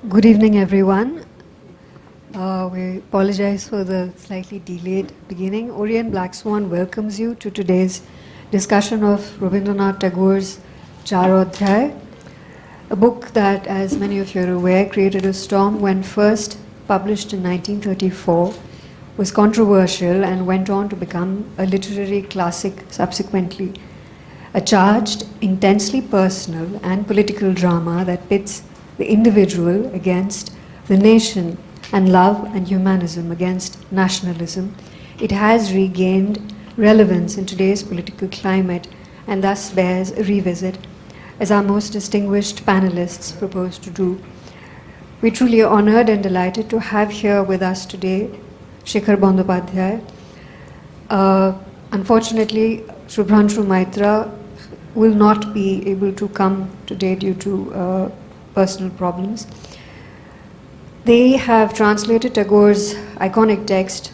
Good evening, everyone. We apologize for the slightly delayed beginning. Orient Black Swan welcomes you to today's discussion of Rabindranath Tagore's Charodhyay, a book that, as many of you are aware, created a storm when first published in 1934, was controversial and went on to become a literary classic subsequently. A charged, intensely personal and political drama that pits the individual against the nation and love and humanism against nationalism. It has regained relevance in today's political climate and thus bears a revisit, as our most distinguished panelists propose to do. We're truly honored and delighted to have here with us today Sekhar Bandyopadhyay. Unfortunately, Subhransu Maitra will not be able to come today due to personal problems. They have translated Tagore's iconic text,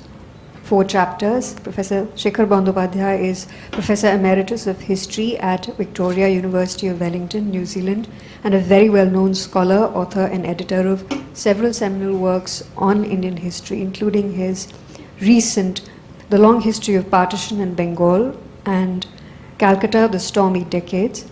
4 chapters. Professor Sekhar Bandyopadhyay is Professor Emeritus of History at Victoria University of Wellington, New Zealand, and a very well-known scholar, author and editor of several seminal works on Indian history, including his recent The Long History of Partition in Bengal and Calcutta, The Stormy Decades.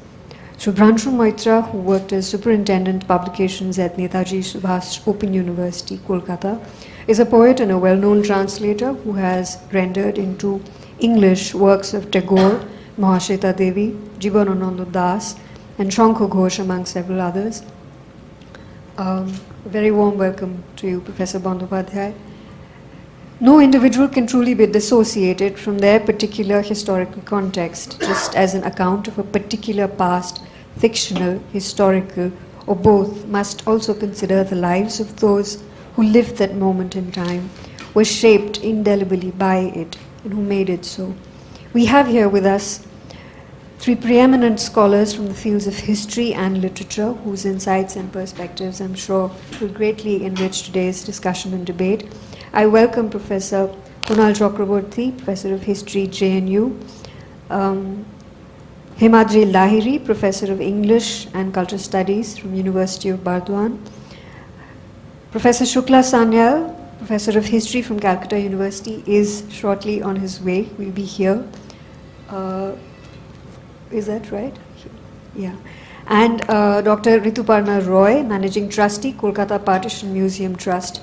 Subhransu Maitra, who worked as Superintendent Publications at Netaji Subhas Open University, Kolkata, is a poet and a well-known translator who has rendered into English works of Tagore, Mahashweta Devi, Jibanananda Das, and Shankha Ghosh, among several others. A very warm welcome to you, Professor Bandyopadhyay. No individual can truly be dissociated from their particular historical context, just as an account of a particular past, fictional, historical, or both, must also consider the lives of those who lived that moment in time, were shaped indelibly by it, and who made it so. We have here with us 3 preeminent scholars from the fields of history and literature, whose insights and perspectives, I'm sure, will greatly enrich today's discussion and debate. I welcome Professor Kunal Chakraborty, Professor of History, JNU, Himadri Lahiri, Professor of English and Cultural Studies from University of Bardwan, Professor Shukla Sanyal, Professor of History from Calcutta University, is shortly on his way, will be here. Is that right? Yeah. And Dr. Rituparna Roy, Managing Trustee, Kolkata Partition Museum Trust,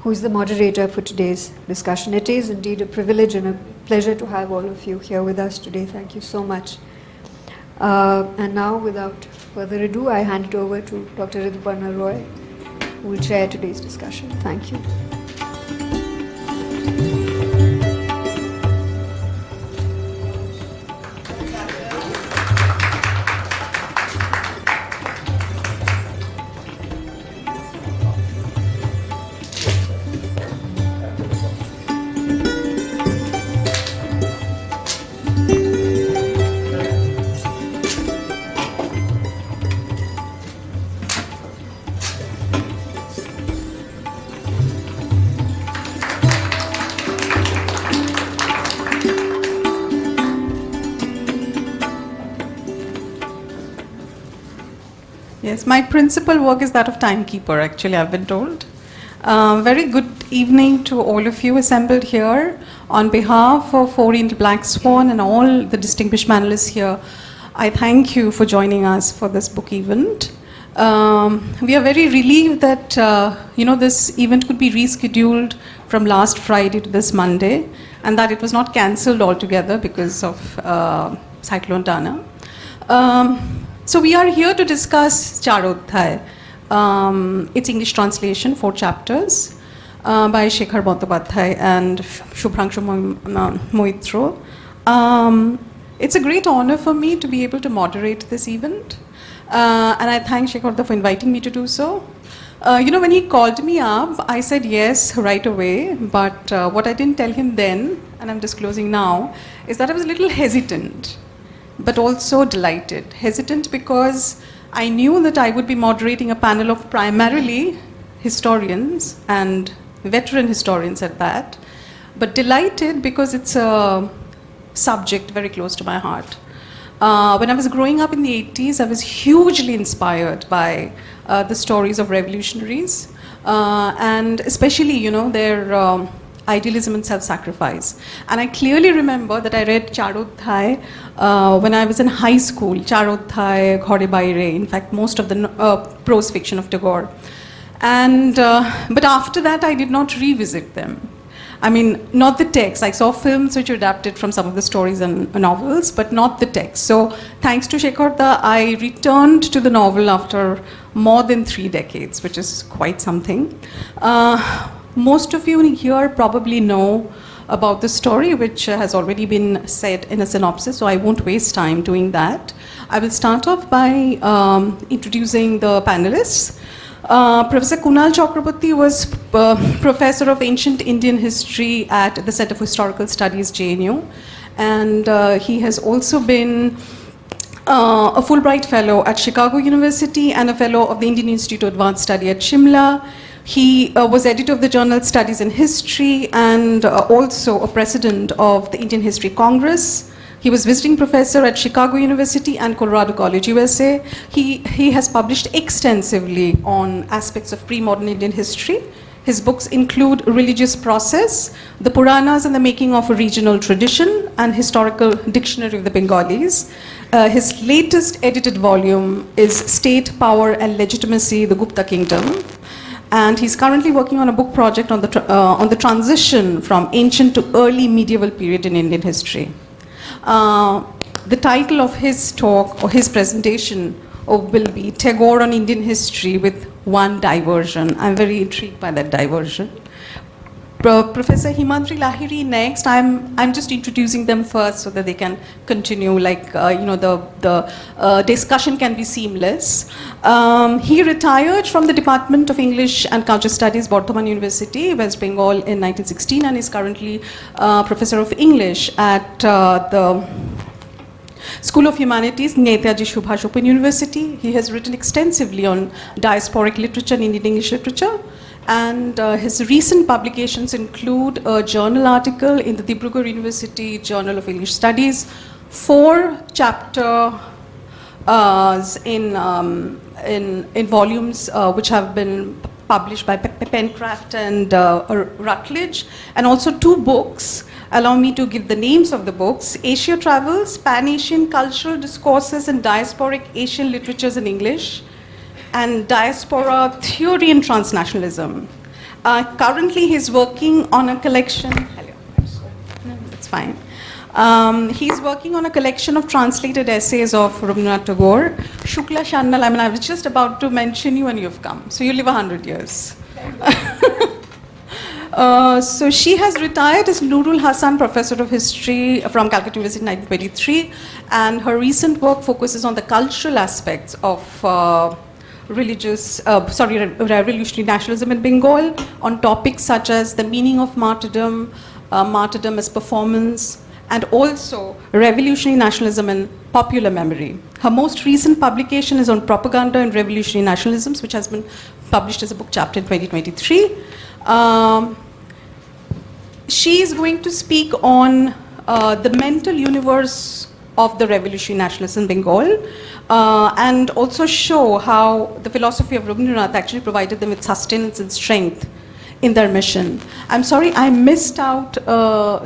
who is the moderator for today's discussion. It is indeed a privilege and a pleasure to have all of you here with us today. Thank you so much. And now, without further ado, I hand it over to Dr. Rituparna Roy, who will chair today's discussion. Thank you. Yes, my principal work is that of timekeeper, actually, I've been told. Very good evening to all of you assembled here. On behalf of Orient Black Swan and all the distinguished panelists here, I thank you for joining us for this book event. We are very relieved that this event could be rescheduled from last Friday to this Monday, and that it was not cancelled altogether because of Cyclone Tana. So we are here to discuss Charodhyay, its English translation, 4 chapters, by Sekhar Bandyopadhyay and Subhransu Maitra. It's a great honor for me to be able to moderate this event, and I thank Sekhar for inviting me to do so. When he called me up, I said yes right away, but what I didn't tell him then, and I'm disclosing now, is that I was a little hesitant, but also delighted. Hesitant because I knew that I would be moderating a panel of primarily historians and veteran historians at that, but delighted because it's a subject very close to my heart. When I was growing up in the 80s, I was hugely inspired by the stories of revolutionaries, and especially, their idealism and self-sacrifice. And I clearly remember that I read Charodhai when I was in high school, Charodhai, Ghore Baire, in fact, most of the prose fiction of Tagore. And, but after that, I did not revisit them. I mean, not the text. I saw films which were adapted from some of the stories and novels, but not the text. So thanks to Sekhar, I returned to the novel after more than 3 decades, which is quite something. Most of you here probably know about the story, which has already been said in a synopsis, so I won't waste time doing that. I will start off by introducing the panelists. Professor Kunal Chakraborty was Professor of Ancient Indian History at the Center for Historical Studies, JNU, and he has also been a Fulbright Fellow at Chicago University and a Fellow of the Indian Institute of Advanced Study at Shimla. He was editor of the journal Studies in History and also a president of the Indian History Congress. He was visiting professor at Chicago University and Colorado College, USA. He has published extensively on aspects of pre-modern Indian history. His books include Religious Process, The Puranas and the Making of a Regional Tradition, and Historical Dictionary of the Bengalis. His latest edited volume is State, Power and Legitimacy, the Gupta Kingdom. And he's currently working on a book project on the transition from ancient to early medieval period in Indian history. The title of his talk or his presentation will be Tagore on Indian History with one diversion. I'm very intrigued by that diversion. Professor Himantri Lahiri next. I'm just introducing them first so that they can continue, like, the discussion can be seamless. He retired from the Department of English and Culture Studies, Bardhaman University, West Bengal in 1916, and is currently Professor of English at the School of Humanities, Netaji Subhash Open University. He has written extensively on diasporic literature and Indian English literature. And his recent publications include a journal article in the Dibrugarh University Journal of English Studies, 4 chapters in volumes which have been published by Pencraft and Rutledge, and also 2 books. Allow me to give the names of the books: Asia Travels, Pan-Asian Cultural Discourses and Diasporic Asian Literatures in English, and Diaspora Theory and Transnationalism. Currently, he's working on a collection. Hello. No, that's fine. He's working on a collection of translated essays of Rabindranath Tagore. Shukla Shandal, I was just about to mention you and you've come. So you live 100 years. So she has retired as Nurul Hasan Professor of History from Calcutta University in 1923, and her recent work focuses on the cultural aspects of revolutionary nationalism in Bengal, on topics such as the meaning of martyrdom, martyrdom as performance, and also revolutionary nationalism and popular memory. Her most recent publication is on propaganda and revolutionary nationalisms, which has been published as a book chapter in 2023. She is going to speak on the mental universe of the revolutionary nationalists in Bengal, and also show how the philosophy of Rabindranath actually provided them with sustenance and strength in their mission. I'm sorry, I missed out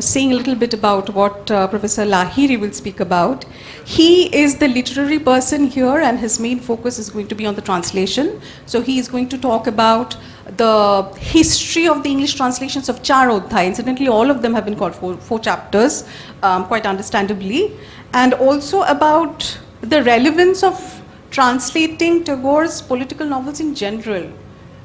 saying a little bit about what Professor Lahiri will speak about. He is the literary person here, and his main focus is going to be on the translation. So he is going to talk about the history of the English translations of Charodhai. Incidentally, all of them have been called 4 chapters, quite understandably, and also about the relevance of translating Tagore's political novels in general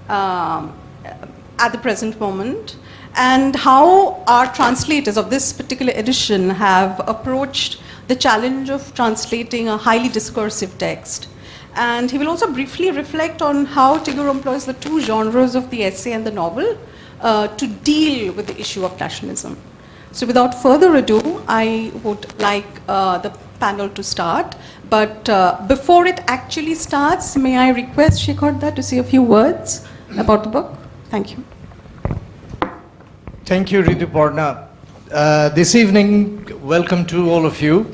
at the present moment, and how our translators of this particular edition have approached the challenge of translating a highly discursive text. And he will also briefly reflect on how Tagore employs the 2 genres of the essay and the novel to deal with the issue of nationalism. So without further ado, I would like the panel to start. But before it actually starts, may I request Sekhar to say a few words about the book? Thank you. Thank you, Rituparna. This evening, welcome to all of you.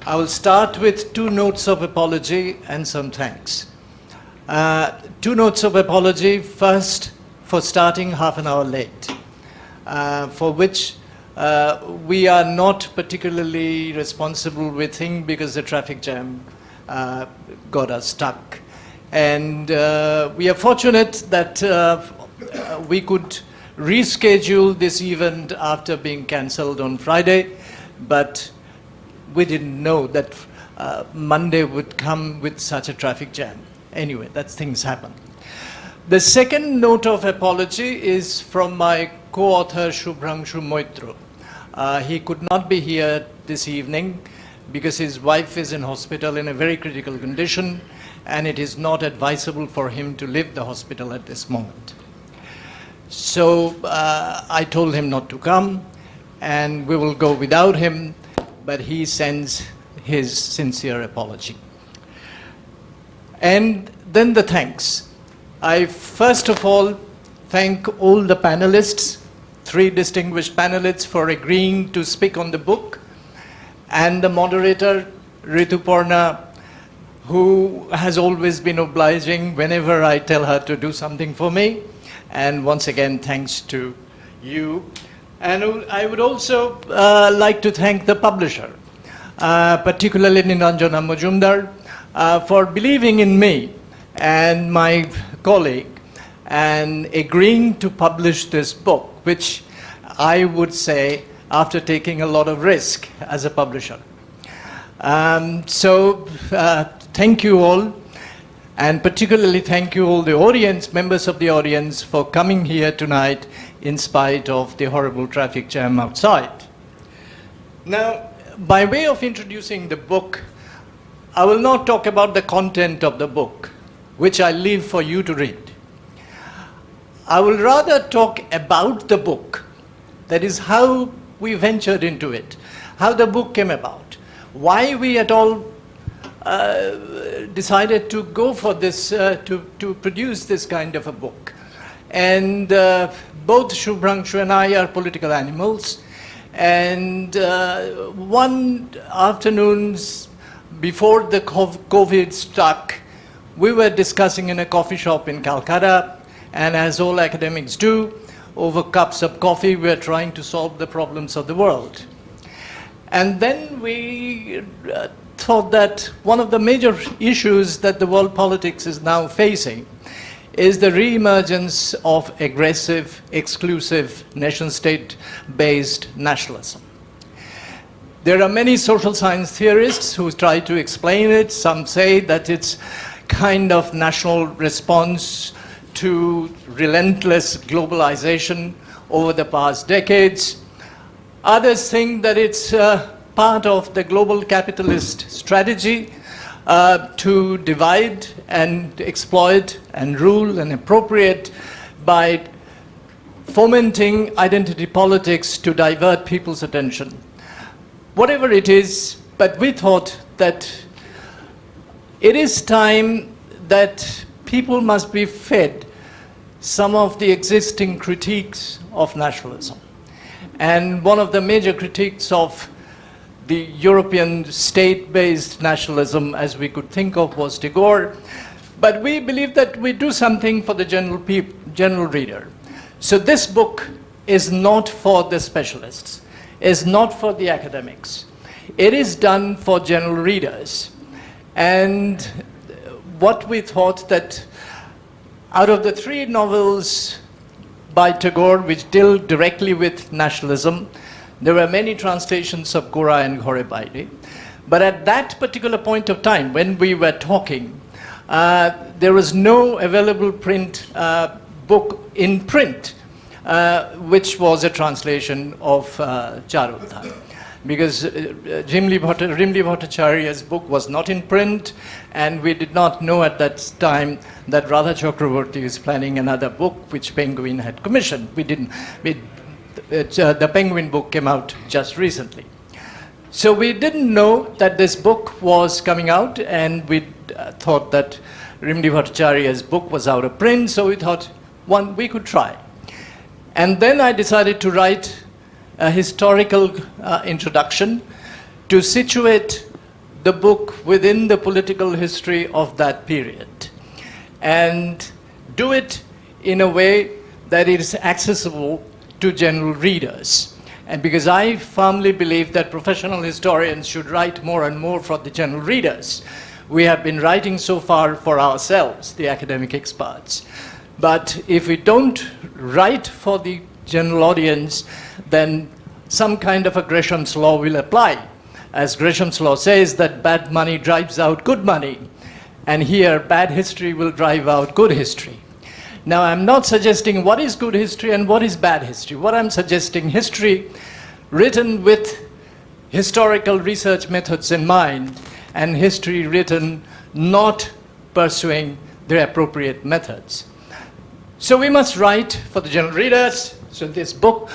I will start with 2 notes of apology and some thanks. 2 notes of apology. First, for starting half an hour late, for which we are not particularly responsible, we think, because the traffic jam got us stuck. And we are fortunate that we could reschedule this event after being cancelled on Friday, but we didn't know that Monday would come with such a traffic jam. Anyway, that's things happen. The second note of apology is from my co-author Subhransu Maitra. He could not be here this evening because his wife is in hospital in a very critical condition, and it is not advisable for him to leave the hospital at this moment. So I told him not to come, and we will go without him, but he sends his sincere apology. And then the thanks. I first of all thank all the panelists, 3 distinguished panelists, for agreeing to speak on the book, and the moderator, Rituparna, who has always been obliging whenever I tell her to do something for me. And once again, thanks to you. And I would also like to thank the publisher, particularly Niranjana Majumdar, for believing in me and my colleague and agreeing to publish this book, which I would say after taking a lot of risk as a publisher. Thank you all, and particularly thank you all the audience, members of the audience, for coming here tonight in spite of the horrible traffic jam outside. Now, by way of introducing the book, I will not talk about the content of the book, which I leave for you to read. I will rather talk about the book, that is how we ventured into it, how the book came about, why we at all decided to go for this, to produce this kind of a book. And both Subhransu and I are political animals, and one afternoon before the COVID struck, we were discussing in a coffee shop in Calcutta, and as all academics do, over cups of coffee, we are trying to solve the problems of the world. And then we thought that one of the major issues that the world politics is now facing is the re-emergence of aggressive, exclusive, nation-state-based nationalism. There are many social science theorists who try to explain it. Some say that it's kind of national response to relentless globalization over the past decades. Others think that it's part of the global capitalist strategy to divide and exploit and rule and appropriate by fomenting identity politics to divert people's attention. Whatever it is, but we thought that it is time that people must be fed some of the existing critiques of nationalism. And one of the major critiques of the European state-based nationalism, as we could think of, was Tagore. But we believe that we do something for the general reader. So this book is not for the specialists, is not for the academics. It is done for general readers. And what we thought that out of the 3 novels by Tagore which deal directly with nationalism, there were many translations of Gora and Ghorebaide. But at that particular point of time, when we were talking, there was no available print book in print, which was a translation of Charudhar. Because Rimli Bhattacharya's book was not in print, and we did not know at that time that Radha Chakraborty is planning another book which Penguin had commissioned. We didn't. The Penguin book came out just recently. So we didn't know that this book was coming out, and we thought that Rimli Bhattacharya's book was out of print, so we thought we could try. And then I decided to write a historical introduction to situate the book within the political history of that period and do it in a way that it is accessible to general readers. And because I firmly believe that professional historians should write more and more for the general readers, we have been writing so far for ourselves, the academic experts. But if we don't write for the general audience, then some kind of a Gresham's law will apply. As Gresham's law says, that bad money drives out good money. And here, bad history will drive out good history. Now, I'm not suggesting what is good history and what is bad history. What I'm suggesting, history written with historical research methods in mind, and history written not pursuing the appropriate methods. So we must write for the general readers. So this book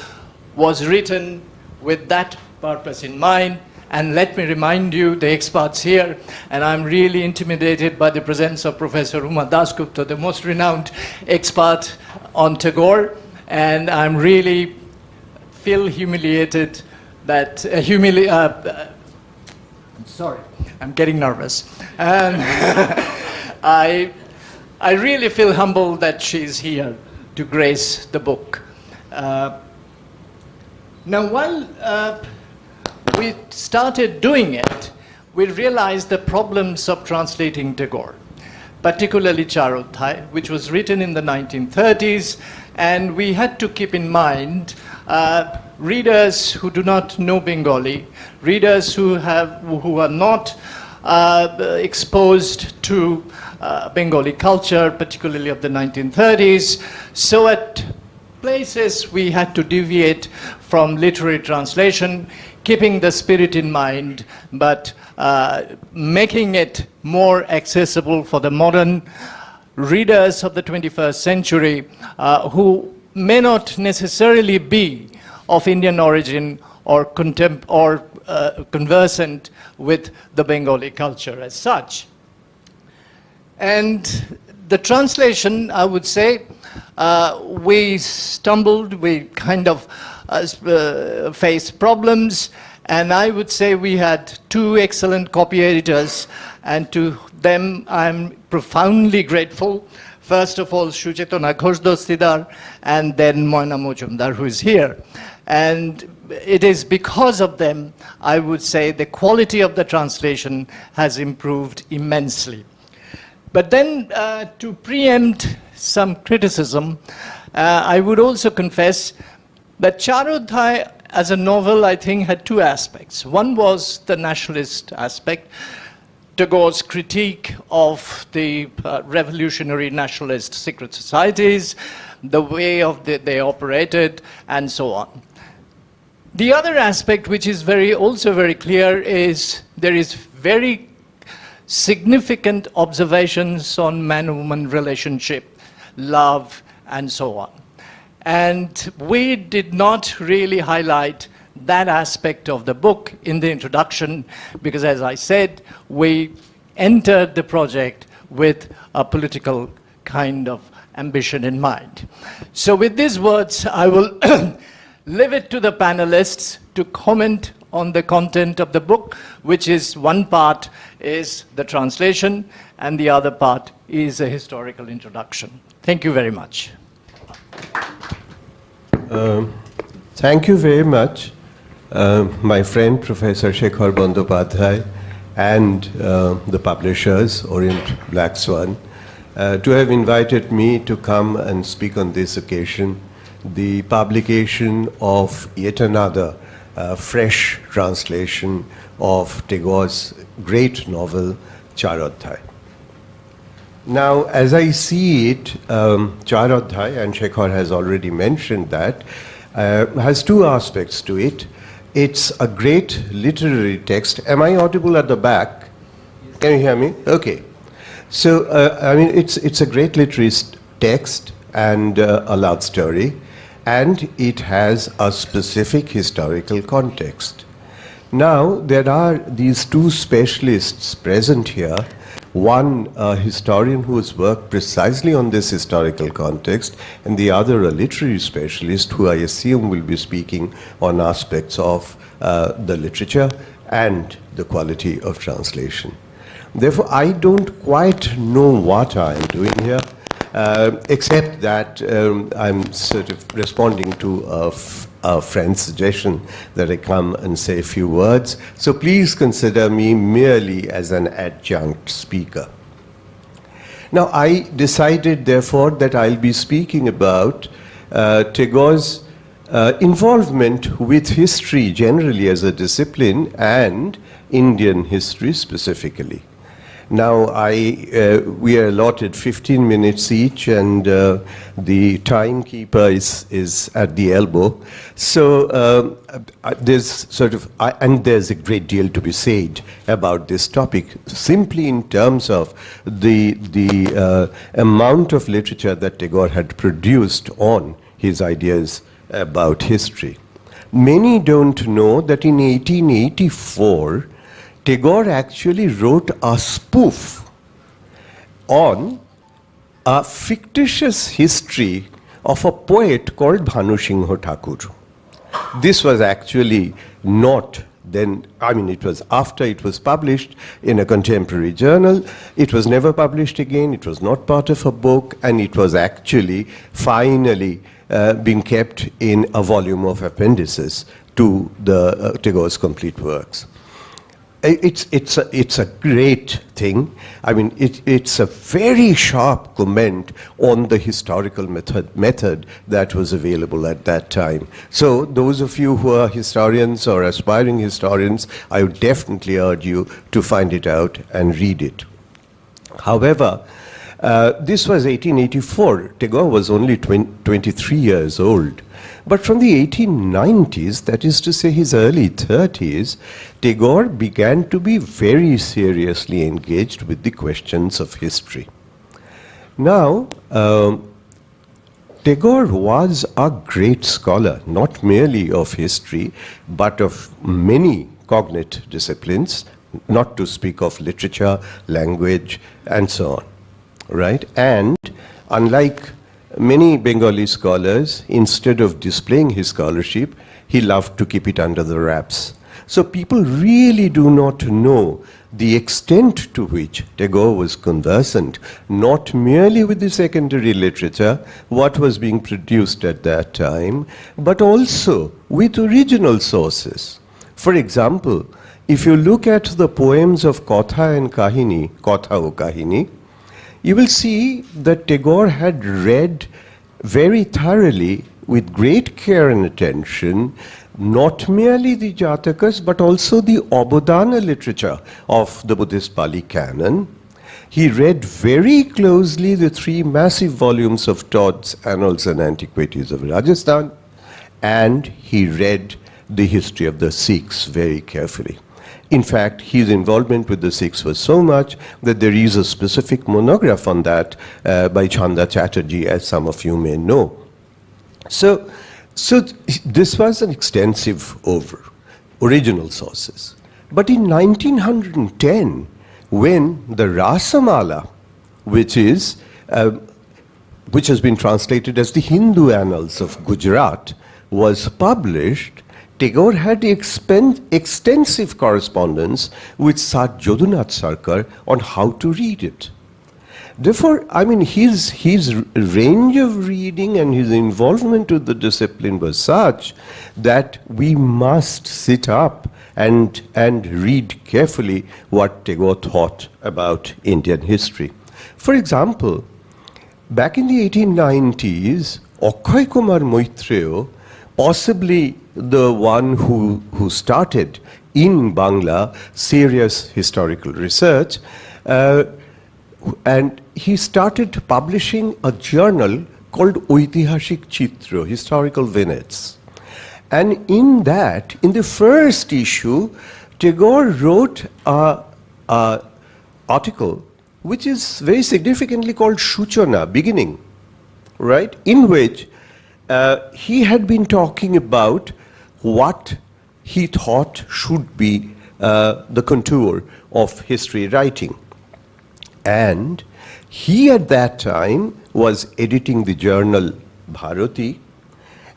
was written with that purpose in mind. And let me remind you, the experts here, and I'm really intimidated by the presence of Professor Uma Dasgupta, the most renowned expert on Tagore, and I'm really feel humiliated that, sorry, I'm getting nervous. And I really feel humbled that she's here to grace the book. Now, while we started doing it, we realized the problems of translating Tagore, particularly Charodhai, which was written in the 1930s, and we had to keep in mind readers who do not know Bengali, readers who are not exposed to Bengali culture, particularly of the 1930s. So at places we had to deviate from literary translation, keeping the spirit in mind, but making it more accessible for the modern readers of the 21st century who may not necessarily be of Indian origin or conversant with the Bengali culture as such. And the translation, I would say, we stumbled, we kind of faced problems, and I would say we had two excellent copy editors, and to them I'm profoundly grateful. First of all, Suchetana Ghosh-Dastidar, and then Moina Mojumdar, who is here. And it is because of them, I would say, the quality of the translation has improved immensely. But then, to preempt some criticism, I would also confess that Charodhai as a novel, I think, had two aspects. One was the nationalist aspect, Tagore's critique of the revolutionary nationalist secret societies, the way they operated, and so on. The other aspect, which is also very clear, is there is very significant observations on man-woman relationship, love, and so on. And we did not really highlight that aspect of the book in the introduction because, as I said, we entered the project with a political kind of ambition in mind. So with these words, I will leave it to the panelists to comment on the content of the book, which is one part is the translation and the other part is a historical introduction. Thank you very much. Thank you very much, my friend Professor Sekhar Bandyopadhyay and the publishers, Orient Black Swan, to have invited me to come and speak on this occasion, the publication of yet another fresh translation of Tagore's great novel, Charodhai. Now, as I see it, Charodhai, and Sekhar has already mentioned that, has two aspects to it. It's a great literary text. Am I audible at the back? Can you hear me? Okay. So, I mean, it's a great literary text and a love story, and it has a specific historical context. Now, there are these two specialists present here, one a historian who has worked precisely on this historical context, and the other a literary specialist who I assume will be speaking on aspects of the literature and the quality of translation. Therefore, I don't quite know what I am doing here, except that I'm sort of responding to a friend's suggestion that I come and say a few words. So please consider me merely as an adjunct speaker. Now, I decided, therefore, that I'll be speaking about Tagore's involvement with history generally as a discipline and Indian history specifically. Now, we are allotted 15 minutes each, and the timekeeper is at the elbow. So there's a great deal to be said about this topic, simply in terms of the amount of literature that Tagore had produced on his ideas about history. Many don't know that in 1884, Tagore actually wrote a spoof on a fictitious history of a poet called Bhanusingho Thakur. This was actually not then, I mean, it was after it was published in a contemporary journal. It was never published again. It was not part of a book, and it was actually finally being kept in a volume of appendices to the Tagore's complete works. It's a great thing. I mean, it's a very sharp comment on the historical method that was available at that time. So those of you who are historians or aspiring historians, I would definitely urge you to find it out and read it. However, this was 1884. Tagore was only 23 years old. But from the 1890s, that is to say his early 30s, Tagore began to be very seriously engaged with the questions of history. Now, Tagore was a great scholar, not merely of history, but of many cognate disciplines, not to speak of literature, language, and so on, right? And unlike many Bengali scholars, instead of displaying his scholarship, he loved to keep it under the wraps. So people really do not know the extent to which Tagore was conversant, not merely with the secondary literature, what was being produced at that time, but also with original sources. For example, if you look at the poems of Kotha and Kahini, Kotha o Kahini, you will see that Tagore had read very thoroughly, with great care and attention, not merely the Jatakas, but also the Abodhana literature of the Buddhist Pali canon. He read very closely the 3 massive volumes of Todd's Annals and Antiquities of Rajasthan, and he read the history of the Sikhs very carefully. In fact, his involvement with the Sikhs was so much that there is a specific monograph on that by Chanda Chatterjee, as some of you may know. So this was an extensive original sources. But in 1910, when the Rasamala, which has been translated as the Hindu Annals of Gujarat, was published, Tagore had extensive correspondence with Sir Jadunath Sarkar on how to read it. Therefore, I mean, his range of reading and his involvement with the discipline was such that we must sit up and read carefully what Tagore thought about Indian history. For example, back in the 1890s, Akhay Kumar Maitra, possibly the one who started in Bangla serious historical research, and he started publishing a journal called Oitihashik Chitra, Historical Vignettes. And in that, in the first issue, Tagore wrote an article which is very significantly called Shuchana, beginning, right, in which he had been talking about what he thought should be the contour of history writing. And he at that time was editing the journal Bharati,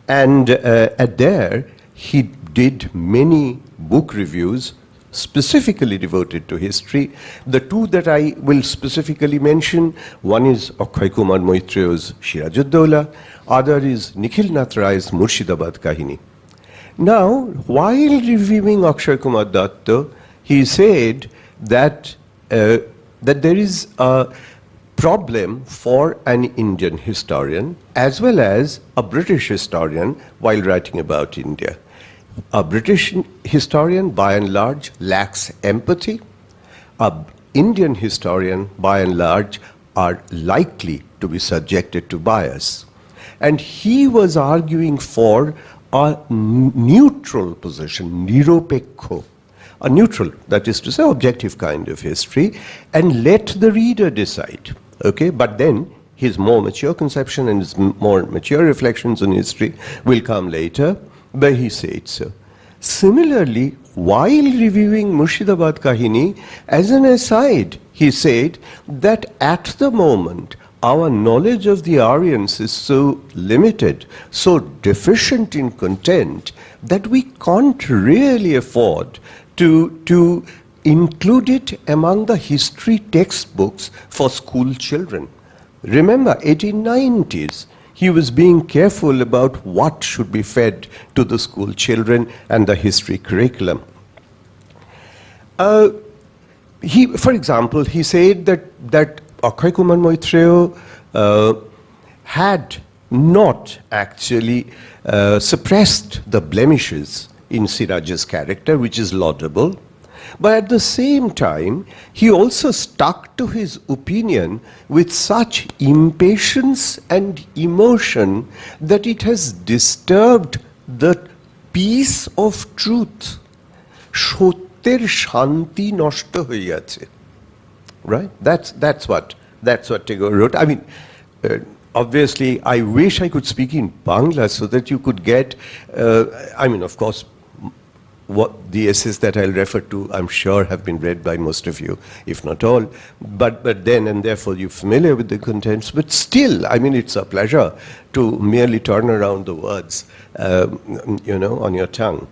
and there he did many book reviews specifically devoted to history. The two that I will specifically mention, one is Akhay Kumar Moitrayo's Sirajuddaula, other is Nikhil Nath Ray's Murshidabad Kahini. Now, while reviewing Akshay Kumar Datta, he said that, that there is a problem for an Indian historian as well as a British historian while writing about India. A British historian, by and large, lacks empathy. An Indian historian, by and large, are likely to be subjected to bias. And he was arguing for a neutral position, niropekho, a neutral, that is to say, objective kind of history, and let the reader decide. Okay, but then his more mature conception and his more mature reflections on history will come later, but he said so. Similarly, while reviewing Murshidabad Kahini, as an aside, he said that at the moment, our knowledge of the Aryans is so limited, so deficient in content, that we can't really afford to include it among the history textbooks for school children. Remember, 1890s, he was being careful about what should be fed to the school children and the history curriculum. For example, he said that Akhay Kumar Moitrayo had not actually suppressed the blemishes in Siraj's character, which is laudable. But at the same time, he also stuck to his opinion with such impatience and emotion that it has disturbed the peace of truth. Sotyer shanti noshto hoiyache. Right? That's what Tagore wrote. I mean, obviously, I wish I could speak in Bangla so that you could get, I mean, of course, what the essays that I'll refer to, I'm sure, have been read by most of you, if not all. But then, and therefore, you're familiar with the contents. But still, I mean, it's a pleasure to merely turn around the words, on your tongue.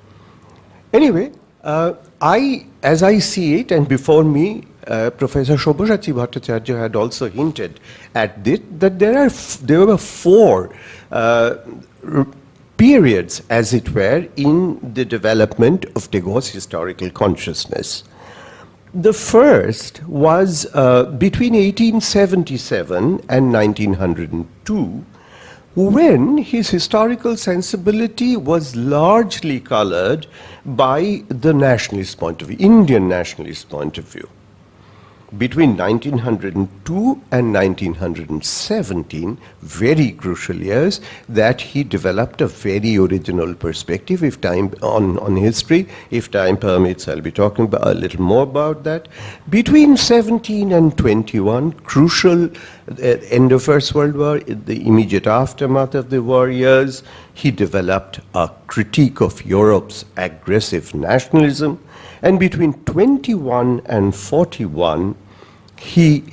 Anyway, as I see it, and before me, Professor Shobosachi Bhattacharya had also hinted at this, that there were four periods, as it were, in the development of Tagore's historical consciousness. The first was between 1877 and 1902, when his historical sensibility was largely colored by the nationalist point of view, Indian nationalist point of view. Between 1902 and 1917, very crucial years, that he developed a very original perspective. If time on history, if time permits, I'll be talking about a little more about that. Between 17 and 21, crucial end of First World War, the immediate aftermath of the war years, he developed a critique of Europe's aggressive nationalism. And between 21 and 41, his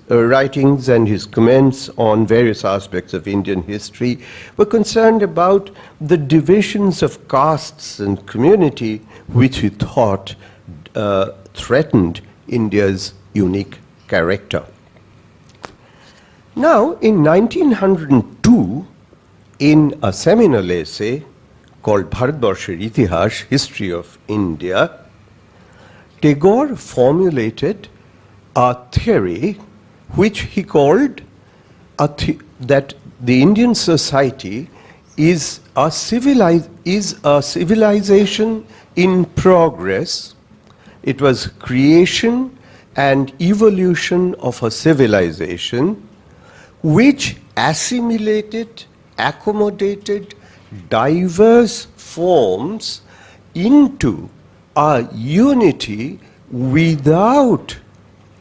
writings and his comments on various aspects of Indian history were concerned about the divisions of castes and community which he thought threatened India's unique character. Now, in 1902, in a seminal essay called Bharatbarsher Itihash, History of India, Tagore formulated a theory which he called that the Indian society is a civilization in progress. It was creation and evolution of a civilization which assimilated, accommodated diverse forms into a unity without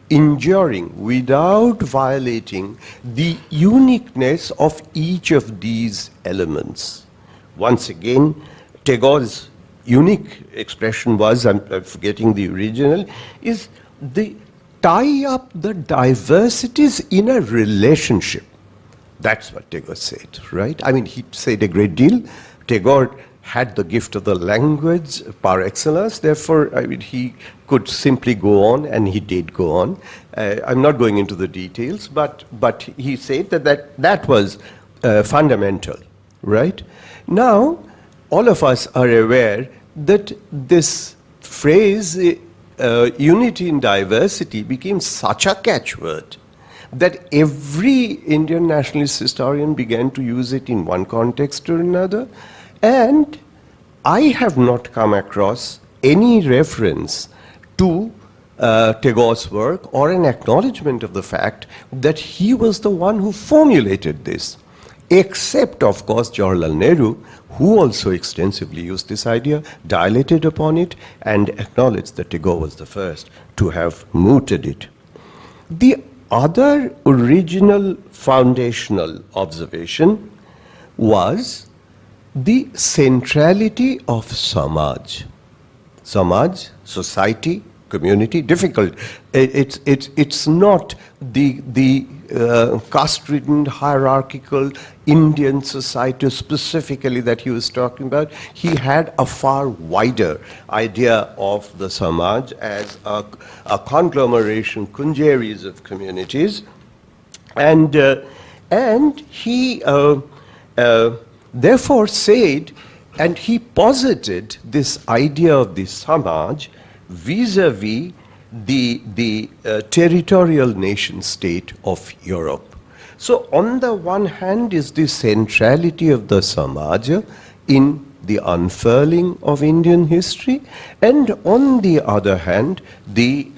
injuring, without violating the uniqueness of each of these elements. Once again, Tagore's unique expression was, I'm forgetting the original, is the tie up the diversities in a relationship. That's what Tagore said, right? I mean, he said a great deal. Tagore had the gift of the language par excellence. Therefore, I mean, he could simply go on, and he did go on. I'm not going into the details, but he said that was fundamental, right? Now, all of us are aware that this phrase, unity in diversity, became such a catchword that every Indian nationalist historian began to use it in one context or another. And I have not come across any reference to Tagore's work or an acknowledgement of the fact that he was the one who formulated this, except, of course, Jawaharlal Nehru, who also extensively used this idea, dilated upon it, and acknowledged that Tagore was the first to have mooted it. The other original foundational observation was the centrality of Samaj. Samaj, society, community, difficult. It's not the caste-ridden, hierarchical Indian society specifically that he was talking about. He had a far wider idea of the Samaj as a conglomeration, kunjaris of communities. And he therefore said, and he posited this idea of the Samaj vis-a-vis the territorial nation state of Europe. So on the one hand is the centrality of the Samaj in the unfurling of Indian history, and on the other hand the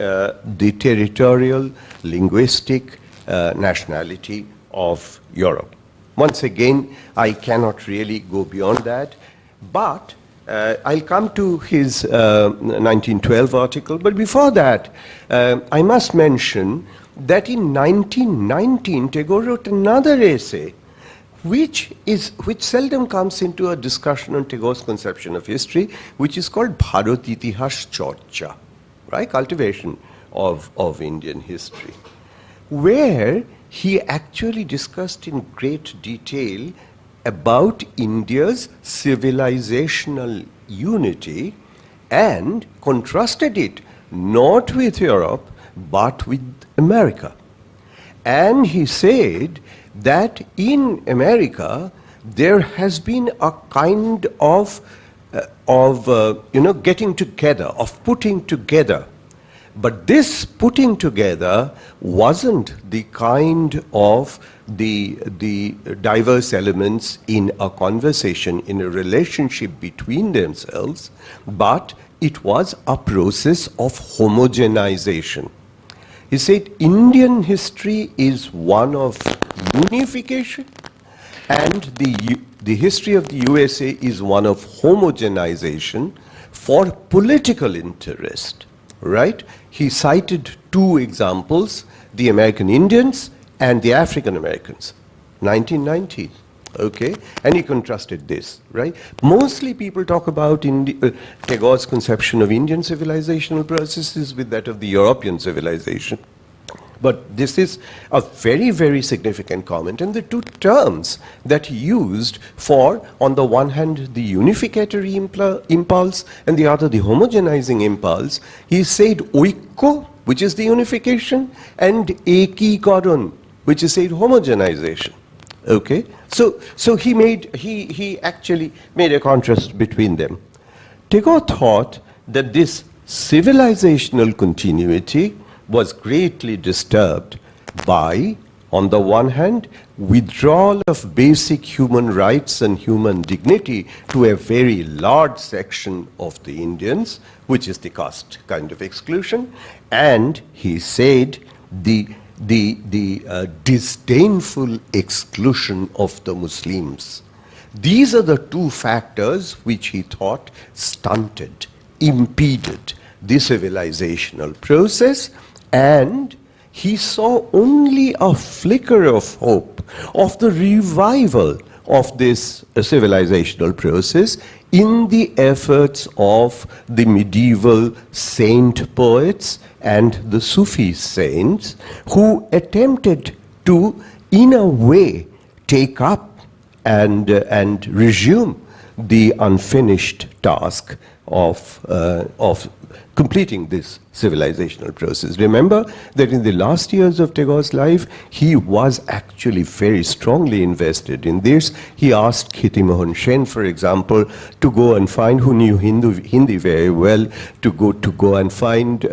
territorial, linguistic nationality of Europe. Once again, I cannot really go beyond that, but I'll come to his 1912 article. But before that, I must mention that in 1919, Tagore wrote another essay, which seldom comes into a discussion on Tagore's conception of history, which is called Bharat Itihash Chorcha, right? Cultivation of Indian history, where he actually discussed in great detail about India's civilizational unity and contrasted it not with Europe but with America. And he said that in America there has been a kind of getting together, of putting together. But this putting together wasn't the kind of the diverse elements in a conversation, in a relationship between themselves, but it was a process of homogenization. He said Indian history is one of unification, and the history of the USA is one of homogenization for political interest, right? He cited two examples, the American Indians and the African Americans, 1919, okay? And he contrasted this, right? Mostly people talk about Tagore's conception of Indian civilizational processes with that of the European civilization. But this is a very, very significant comment. And the two terms that he used for, on the one hand, the unificatory impulse and the other, the homogenizing impulse, he said oikko, which is the unification, and ekikaran, which is said homogenization. Okay? So he actually made a contrast between them. Tagore thought that this civilizational continuity was greatly disturbed by, on the one hand, withdrawal of basic human rights and human dignity to a very large section of the Indians, which is the caste kind of exclusion, and he said the disdainful exclusion of the Muslims. These are the two factors which he thought stunted, impeded the civilizational process, and he saw only a flicker of hope of the revival of this civilizational process in the efforts of the medieval saint poets and the Sufi saints, who attempted to, in a way, take up and resume the unfinished task of completing this civilizational process. Remember that in the last years of Tagore's life, he was actually very strongly invested in this. He asked Khiti Mohan Sen, for example, to go and find, who knew Hindi very well, to go and find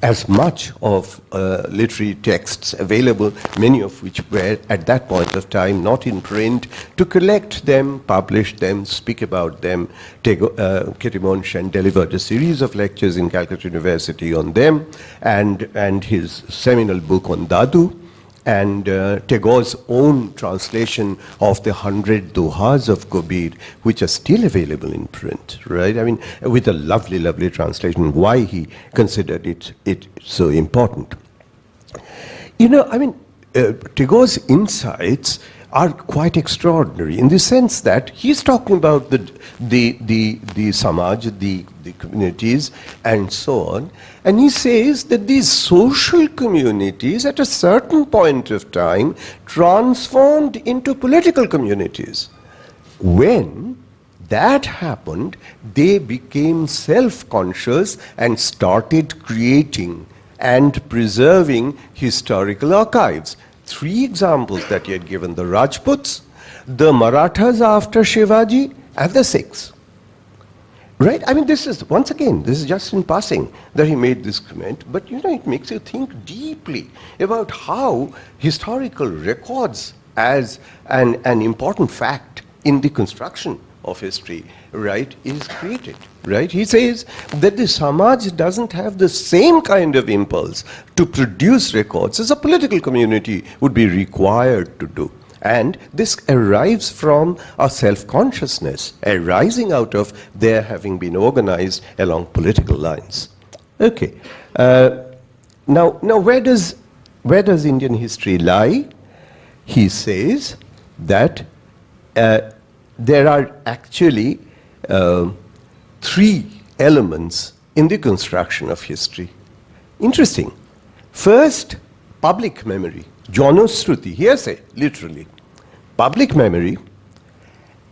as much of literary texts available, many of which were at that point of time not in print, to collect them, publish them, speak about them. Khiti Mohan Sen delivered a series of lectures in Calcutta University on them, and his seminal book on Dadu, and Tagore's own translation of the 100 Dohas of Kabir, which are still available in print, right? I mean, with a lovely, lovely translation, why he considered it so important. You know, I mean, Tagore's insights are quite extraordinary in the sense that he's talking about the samaj, the communities, and so on. And he says that these social communities at a certain point of time transformed into political communities. When that happened, they became self-conscious and started creating and preserving historical archives. 3 examples that he had given: the Rajputs, the Marathas after Shivaji, and the Sikhs. Right? I mean, this is, once again, this is just in passing that he made this comment, but you know, it makes you think deeply about how historical records as an important fact in the construction of history, right, is created, right? He says that the Samaj doesn't have the same kind of impulse to produce records as a political community would be required to do. And this arrives from a self-consciousness arising out of their having been organized along political lines. Okay. Now where does Indian history lie? He says that there are actually 3 elements in the construction of history. Interesting. First, public memory. Janashruti, hearsay, literally. Public memory,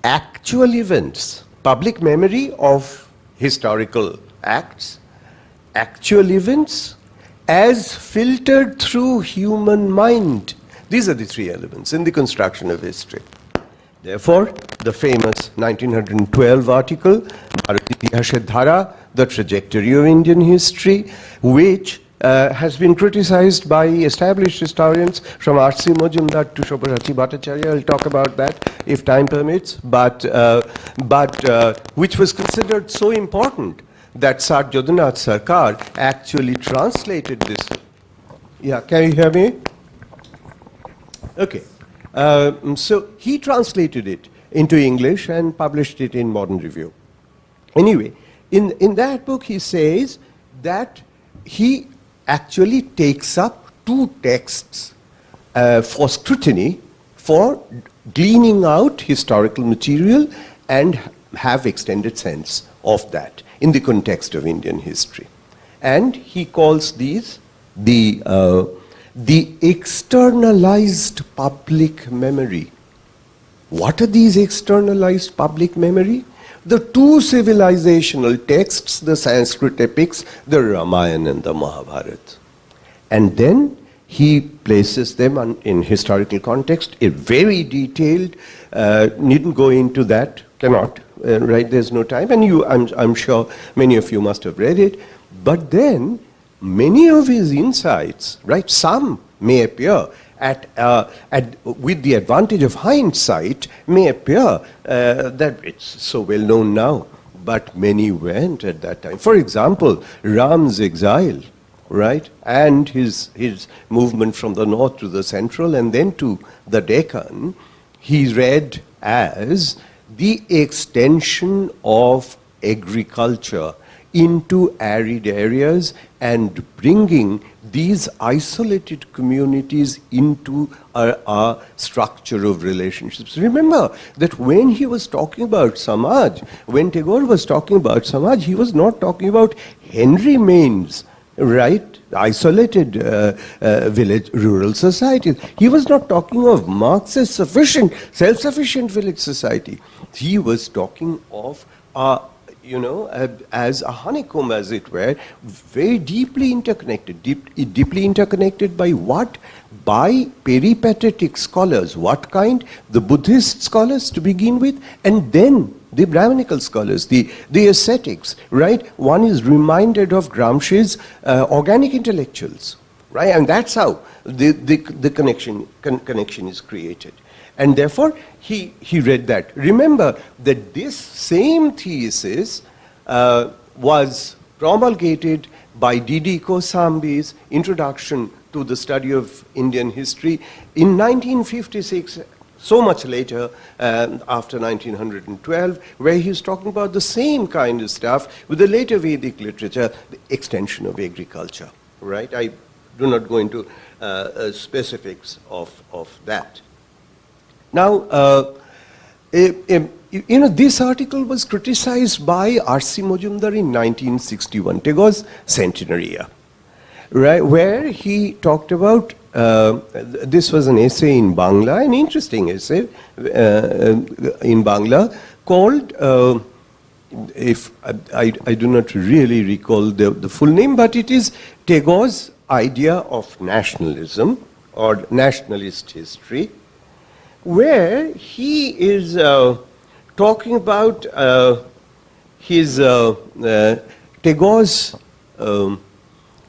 actual events, public memory of historical acts, actual events as filtered through human mind. These are the 3 elements in the construction of history. Therefore, the famous 1912 article, Bharati Dhara, The Trajectory of Indian History, which has been criticized by established historians from R.C. Majumdar to Subhransu Bhattacharya. I'll talk about that if time permits, but which was considered so important that Sir Jodhanath Sarkar actually translated this. Yeah, can you hear me? Okay. So he translated it into English and published it in Modern Review. Anyway, in that book he says that he actually takes up 2 texts for scrutiny, for gleaning out historical material and have extended sense of that in the context of Indian history. And he calls these the externalized public memory. What are these externalized public memory? The 2 civilizational texts, the Sanskrit epics, the Ramayana and the Mahabharata. And then he places them in historical context, very detailed, needn't go into that, cannot, right, there's no time, and I'm sure many of you must have read it, but then many of his insights, right, some may appear with the advantage of hindsight, may appear that it's so well known now, but many weren't at that time. For example, Ram's exile, right, and his movement from the north to the central and then to the Deccan, he read as the extension of agriculture into arid areas and bringing these isolated communities into a structure of relationships. Remember that when he was talking about Samaj, when Tagore was talking about Samaj, he was not talking about Henry Maine's right? Isolated village, rural societies. He was not talking of Marxist self-sufficient village society. He was talking of, as a honeycomb, as it were, very deeply interconnected. Deeply interconnected by what? By peripatetic scholars. What kind? The Buddhist scholars to begin with, and then the Brahmanical scholars, the ascetics, right? One is reminded of Gramsci's organic intellectuals, right? And that's how the connection is created. And therefore, he read that. Remember that this same thesis was promulgated by D.D. Kosambi's Introduction to the Study of Indian History in 1956, so much later, after 1912, where he's talking about the same kind of stuff with the later Vedic literature, the extension of agriculture, right? I do not go into specifics of that. Now, this article was criticized by R.C. Majumdar in 1961, Tagore's centenary year, right, where he talked about, this was an essay in Bangla, an interesting essay in Bangla, called, if I do not really recall the full name, but it is Tagore's idea of nationalism or nationalist history, where he is talking about his Tagore's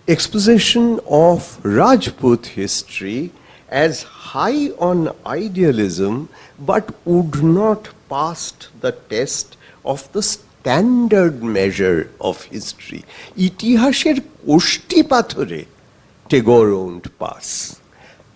exposition of Rajput history as high on idealism, but would not pass the test of the standard measure of history. Itihasher koshti pathore Tagore won't pass.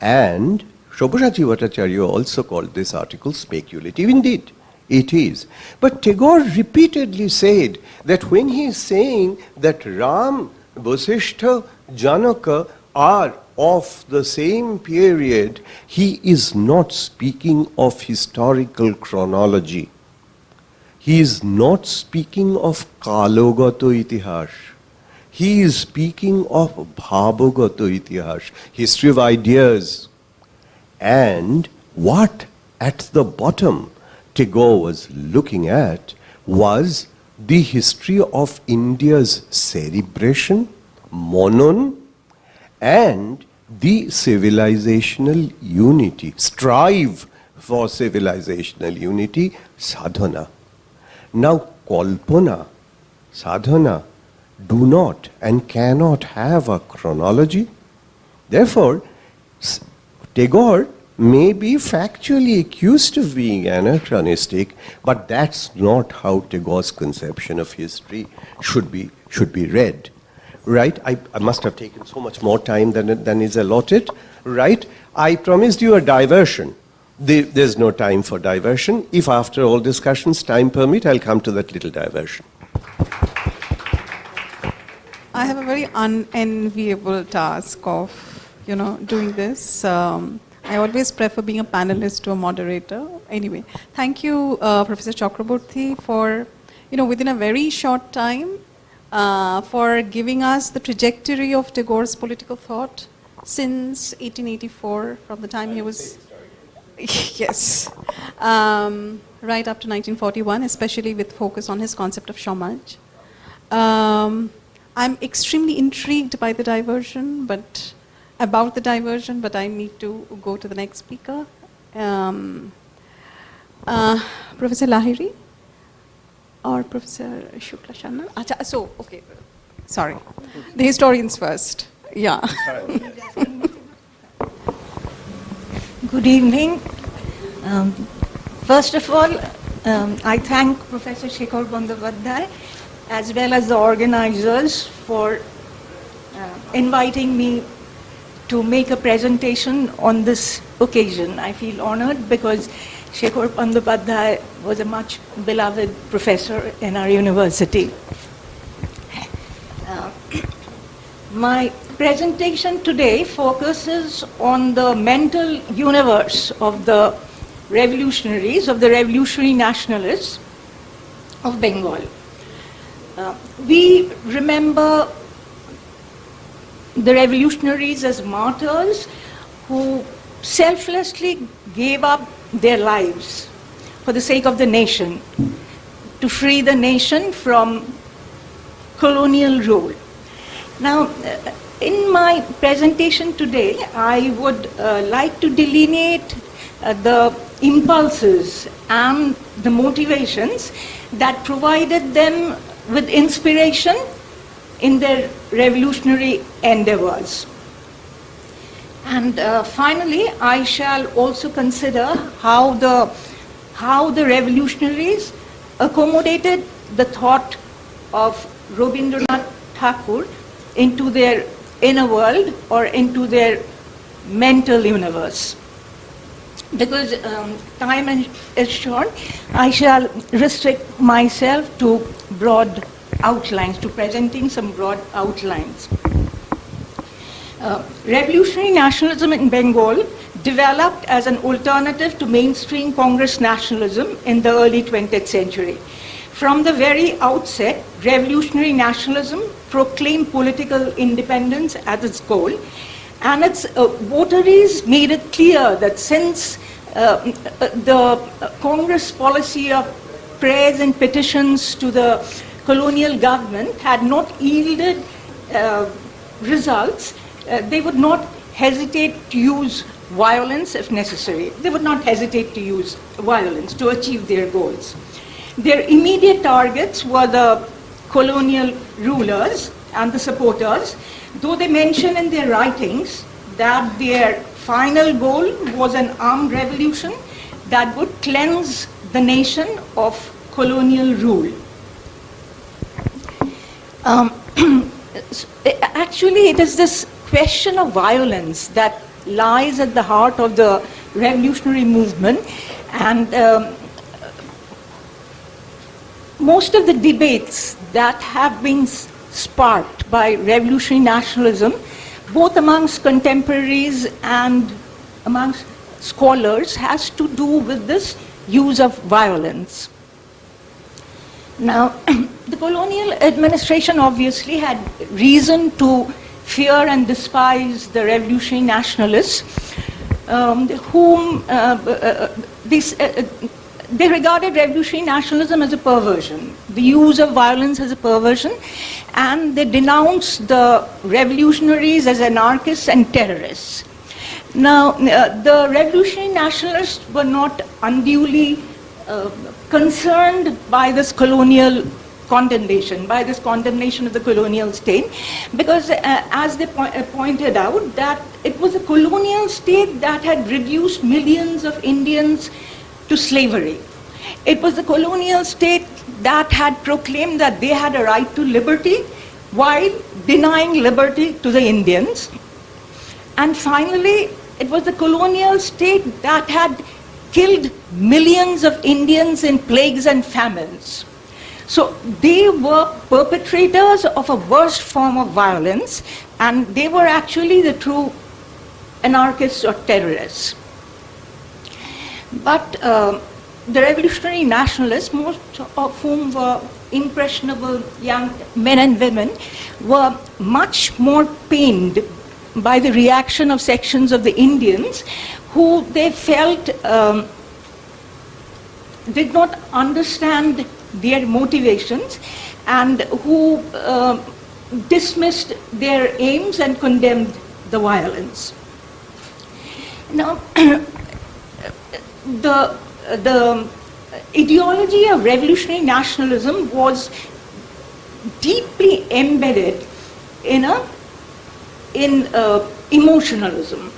And Sabyasachi Bhattacharya also called this article speculative. Indeed, it is. But Tagore repeatedly said that when he is saying that Ram, Vasishtha, Janaka are of the same period, he is not speaking of historical chronology. He is not speaking of Kalogato Itihash. He is speaking of Bhavogato Itihash, history of ideas. And what at the bottom Tagore was looking at was the history of India's cerebration, monon, and the civilizational unity, strive for civilizational unity, sadhana. Now, kalpana, sadhana, do not and cannot have a chronology. Therefore, Tagore may be factually accused of being anachronistic, but that's not how Tagore's conception of history should be read. Right? I must have taken so much more time than is allotted. Right? I promised you a diversion. There's no time for diversion. If after all discussions time permit, I'll come to that little diversion. I have a very unenviable task of, doing this. I always prefer being a panelist to a moderator. Anyway, thank you, Professor Chakraborty, for, within a very short time, for giving us the trajectory of Tagore's political thought since 1884, from the time he was, yes, right up to 1941, especially with focus on his concept of Samaj. I'm extremely intrigued by the diversion, but I need to go to the next speaker. Professor Lahiri or Professor Shukla Sharma? So, okay, sorry. The historians first. Yeah. Good evening. First of all, I thank Professor Sekhar Bandyopadhyay as well as the organizers for inviting me to make a presentation on this occasion. I feel honored because Sekhar Bandyopadhyay was a much beloved professor in our university. My presentation today focuses on the mental universe of the revolutionaries, of the revolutionary nationalists of Bengal. We remember the revolutionaries as martyrs who selflessly gave up their lives for the sake of the nation, to free the nation from colonial rule. Now, in my presentation today, I would like to delineate the impulses and the motivations that provided them with inspiration in their revolutionary endeavors. And finally, I shall also consider how the revolutionaries accommodated the thought of Rabindranath Tagore into their inner world or into their mental universe. Because time is short, I shall restrict myself to broad outlines, to presenting some broad outlines. Revolutionary nationalism in Bengal developed as an alternative to mainstream Congress nationalism in the early 20th century. From the very outset, revolutionary nationalism proclaimed political independence as its goal, and its votaries made it clear that since the Congress policy of prayers and petitions to the colonial government had not yielded results, they would not hesitate to use violence if necessary. They would not hesitate to use violence to achieve their goals. Their immediate targets were the colonial rulers and the supporters, though they mention in their writings that their final goal was an armed revolution that would cleanse the nation of colonial rule. Actually, it is this question of violence that lies at the heart of the revolutionary movement, and most of the debates that have been sparked by revolutionary nationalism, both amongst contemporaries and amongst scholars, has to do with this use of violence. Now, the colonial administration obviously had reason to fear and despise the revolutionary nationalists, whom they regarded revolutionary nationalism as a perversion, the use of violence as a perversion, and they denounced the revolutionaries as anarchists and terrorists. Now, the revolutionary nationalists were not unduly concerned by this colonial condemnation, by this condemnation of the colonial state, because as they pointed out, that it was a colonial state that had reduced millions of Indians to slavery. It was the colonial state that had proclaimed that they had a right to liberty while denying liberty to the Indians. And finally, it was the colonial state that had killed millions of Indians in plagues and famines. So they were perpetrators of a worst form of violence, and they were actually the true anarchists or terrorists. But the revolutionary nationalists, most of whom were impressionable young men and women, were much more pained by the reaction of sections of the Indians who they felt did not understand their motivations and who dismissed their aims and condemned the violence. Now, the ideology of revolutionary nationalism was deeply embedded in emotionalism,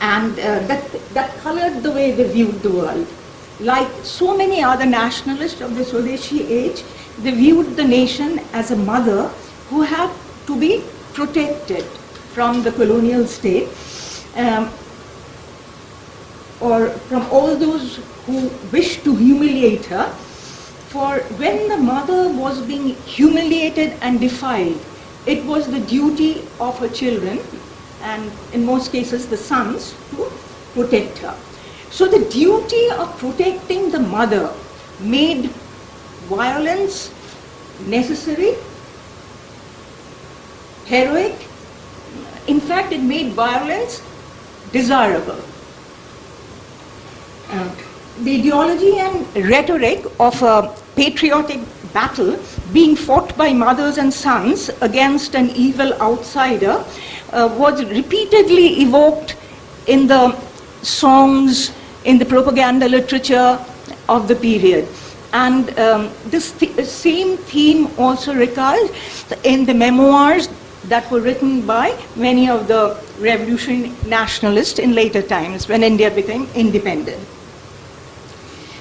and that colored the way they viewed the world. Like so many other nationalists of the Swadeshi age, they viewed the nation as a mother who had to be protected from the colonial state, or from all those who wished to humiliate her. For when the mother was being humiliated and defiled, it was the duty of her children, and in most cases the sons, to protect her. So the duty of protecting the mother made violence necessary heroic. In fact, it made violence desirable. The ideology and rhetoric of a patriotic battle being fought by mothers and sons against an evil outsider was repeatedly evoked in the songs, in the propaganda literature of the period. And this same theme also recurs in the memoirs that were written by many of the revolutionary nationalists in later times when India became independent.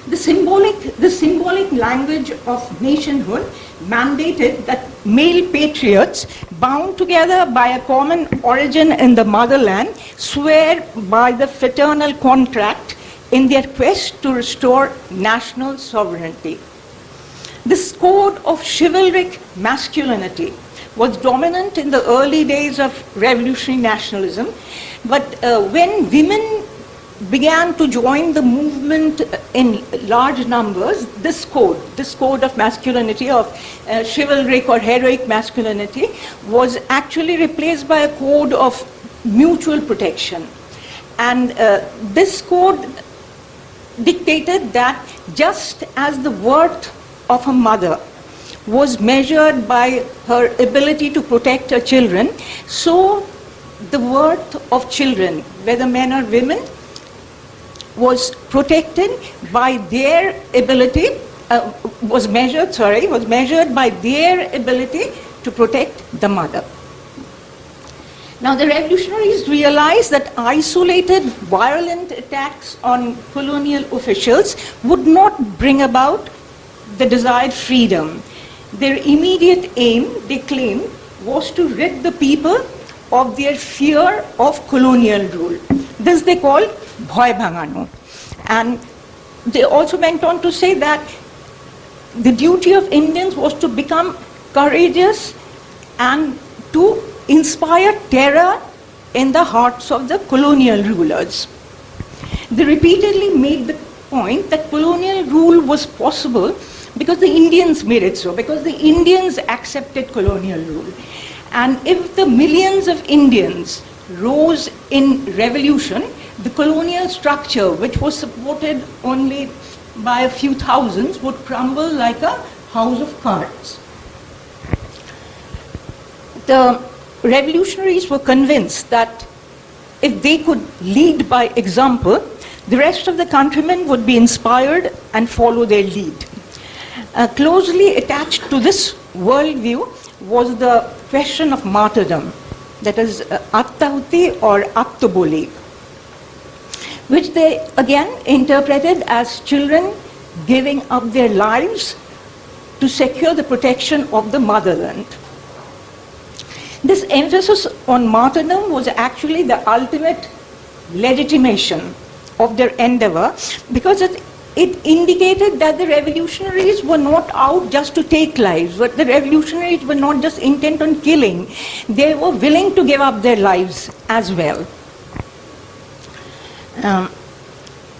The symbolic language of nationhood mandated that male patriots bound together by a common origin in the motherland swear by the fraternal contract in their quest to restore national sovereignty. This code of chivalric masculinity was dominant in the early days of revolutionary nationalism, but when women began to join the movement in large numbers, this code of masculinity, of chivalric or heroic masculinity, was actually replaced by a code of mutual protection. And this code dictated that just as the worth of a mother was measured by her ability to protect her children, so the worth of children, whether men or women, was protected by their ability, was measured by their ability to protect the mother. Now the revolutionaries realized that isolated, violent attacks on colonial officials would not bring about the desired freedom. Their immediate aim, they claimed, was to rid the people of their fear of colonial rule. This they called bhoy bhangano. And they also went on to say that the duty of Indians was to become courageous and to inspire terror in the hearts of the colonial rulers. They repeatedly made the point that colonial rule was possible because the Indians made it so, because the Indians accepted colonial rule. And if the millions of Indians rose in revolution, the colonial structure, which was supported only by a few thousands, would crumble like a house of cards. The revolutionaries were convinced that if they could lead by example, the rest of the countrymen would be inspired and follow their lead. Closely attached to this worldview was the question of martyrdom, that is attahuti or attoboli, which they again interpreted as children giving up their lives to secure the protection of the motherland. This emphasis on martyrdom was actually the ultimate legitimation of their endeavor, because it indicated that the revolutionaries were not out just to take lives, but the revolutionaries were not just intent on killing, they were willing to give up their lives as well.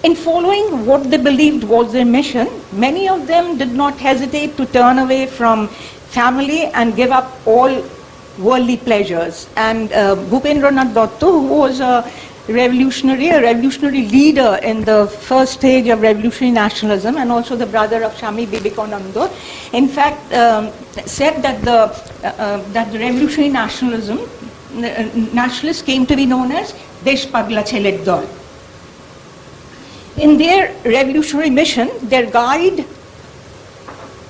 In following what they believed was their mission, many of them did not hesitate to turn away from family and give up all worldly pleasures. And Bhupendranath Dutta, who was a revolutionary leader in the first stage of revolutionary nationalism, and also the brother of Swami Vivekananda, in fact said that the revolutionary nationalists came to be known as Desh Pagla Chelet Dol. In their revolutionary mission, their guide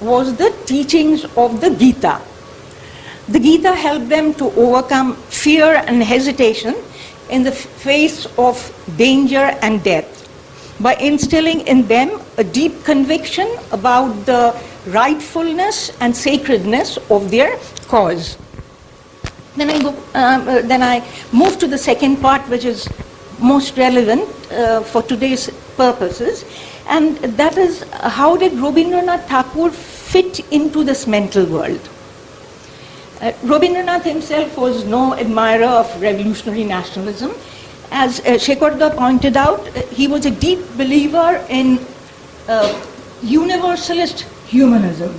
was the teachings of the Gita. The Gita helped them to overcome fear and hesitation in the face of danger and death by instilling in them a deep conviction about the rightfulness and sacredness of their cause. Then I move to the second part, which is most relevant for today's purposes, and that is how did Rabindranath Tagore fit into this mental world? Rabindranath himself was no admirer of revolutionary nationalism. As Sekhar pointed out, he was a deep believer in universalist humanism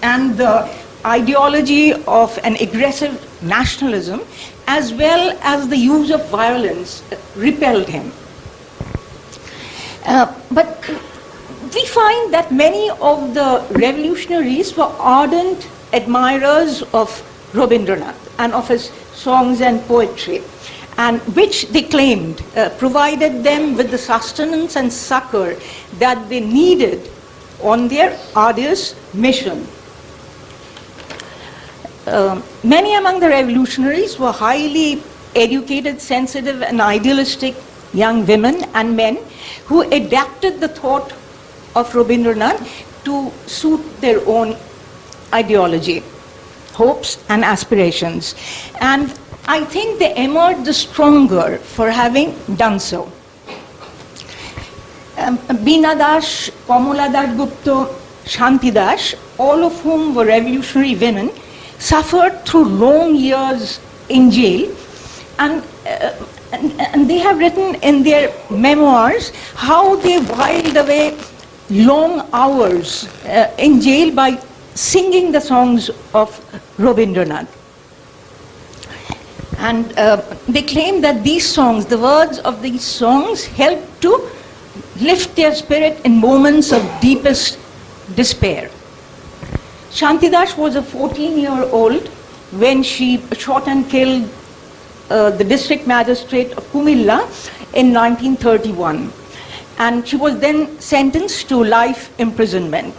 and the ideology of an aggressive nationalism as well as the use of violence repelled him. But we find that many of the revolutionaries were ardent admirers of Rabindranath and of his songs and poetry, and which they claimed provided them with the sustenance and succor that they needed on their arduous mission. Many among the revolutionaries were highly educated, sensitive, and idealistic young women and men who adapted the thought of Rabindranath to suit their own ideology, hopes, and aspirations. And I think they emerged the stronger for having done so. Beena Das, Kamala Das Gupta, Shanti Das, all of whom were revolutionary women, suffered through long years in jail, and they have written in their memoirs how they whiled away long hours in jail by singing the songs of Rabindranath. And they claim that these songs, the words of these songs, helped to lift their spirit in moments of deepest despair. Shanti Das was a 14-year-old when she shot and killed the district magistrate of Kumilla in 1931. And she was then sentenced to life imprisonment.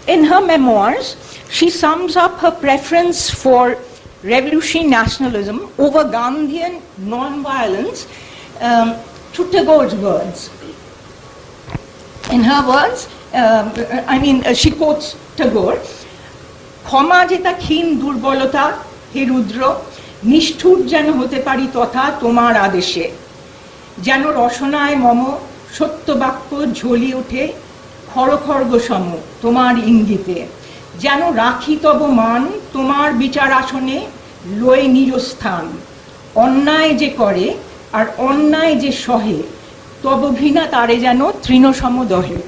In her memoirs, she sums up her preference for revolutionary nationalism over Gandhian non-violence through Tagore's words. In her words, she quotes Tagore, ক্ষমা যেতা ক্ষীণ দুর্বলতা হে রুদ্র, নিষ্ঠুর যেন হতে পারি তথা তোমার আদেশে, যেন রসনায় মম সত্য বাক্য ঝলি ওঠে খড়খড়গ সম তোমার ইঙ্গিতে, যেন রাখি তব মান তোমার বিচার আসনে লয়ে নিরস্থান, অন্যায় যে করে আর অন্যায় যে সহে তব ঘৃণা তারে যেন তৃণসম দহে.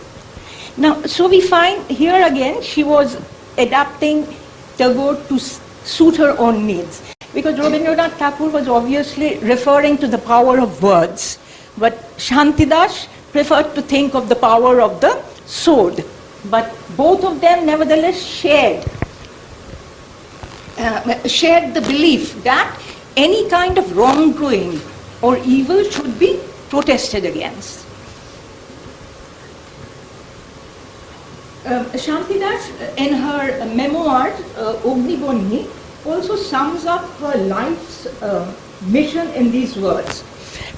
Now, so we find here again she was adapting Tagore to suit her own needs, because Rabindranath Tagore was obviously referring to the power of words, but Shanti Das preferred to think of the power of the sword. But both of them nevertheless shared the belief that any kind of wrongdoing or evil should be protested against. Shanti Das, in her memoir, Ognibonni, also sums up her life's mission in these words.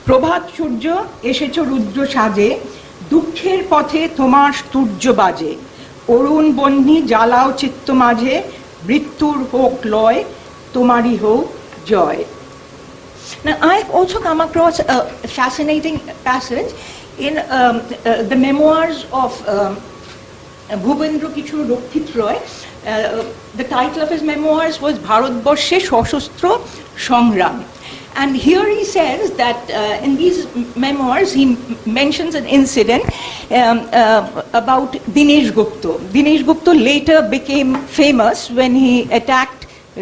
প্রভাত সূর্য এসেছ রুদ্র সাজে, দুঃখের পথে তোমার সূর্য বাজে, অরুণ বহ্নি জ্বালাও চিত্ত মাঝে, মৃত্যুর হোক লয় তোমারই হোক জয়. Now, I have also come across a fascinating passage in the memoirs of Bhubendra Kishore Rakshit Roy. The title of his memoirs was Bharatbarshe Sashastra Sangram. And here he says that in these memoirs he mentions an incident about Dinesh Gupta. Dinesh Gupta later became famous when he attacked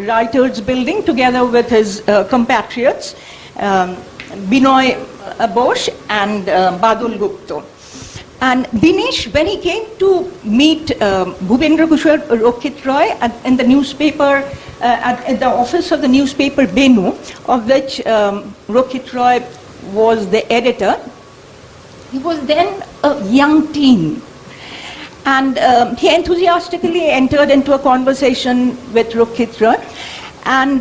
Writers' Building together with his compatriots Binoy Bose and Badul Gupta. And Dinesh, when he came to meet Bhubendra Kishore Rakshit Roy in the newspaper, at the office of the newspaper Benu, of which Rakshit Roy was the editor, he was then a young teen. And he enthusiastically entered into a conversation with Rakshit Roy. And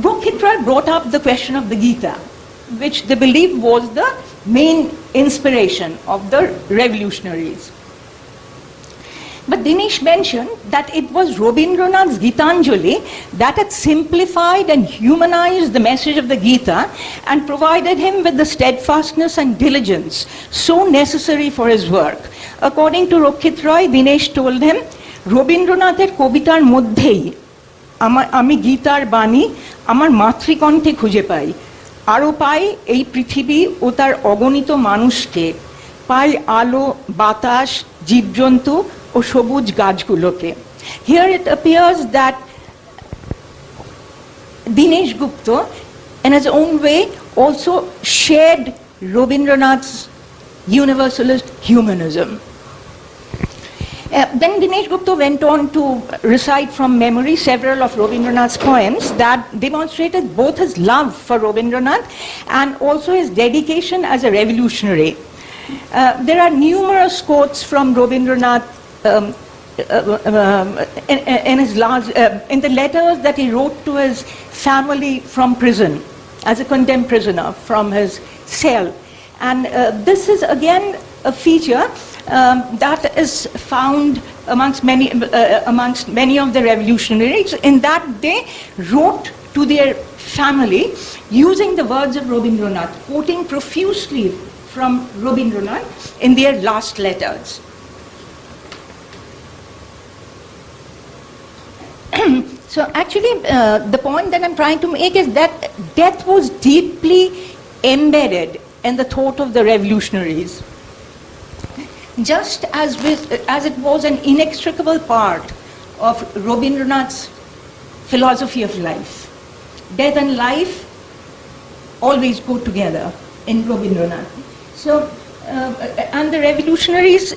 Rakshit Roy brought up the question of the Gita, which they believed was the main inspiration of the revolutionaries. But Dinesh mentioned that it was Rabindranath's Gitanjali that had simplified and humanized the message of the Gita and provided him with the steadfastness and diligence so necessary for his work. According to Rakshit Roy, Dinesh told him, Rabindranathের কবিতার মধ্যেই আমি গীতার বাণী আমার মাতৃকণ্ঠে খুঁজে পাই, আরও পাই এই পৃথিবী ও তার অগণিত মানুষকে, পাই আলো বাতাস জীবজন্তু ও সবুজ গাছগুলোকে। Here it appears that Dinesh Gupta, in his own way, also shared Rabindranath's universalist humanism. Then Dinesh Gupta went on to recite from memory several of Rabindranath's poems that demonstrated both his love for Rabindranath and also his dedication as a revolutionary. There are numerous quotes from Rabindranath in the letters that he wrote to his family from prison, as a condemned prisoner from his cell. And this is again a feature that is found amongst many of the revolutionaries, in that they wrote to their family using the words of Rabindranath, quoting profusely from Rabindranath in their last letters. So actually, the point that I'm trying to make is that death was deeply embedded in the thought of the revolutionaries, just as it was an inextricable part of Rabindranath's philosophy of life. Death and life always go together in Rabindranath. So, and the revolutionaries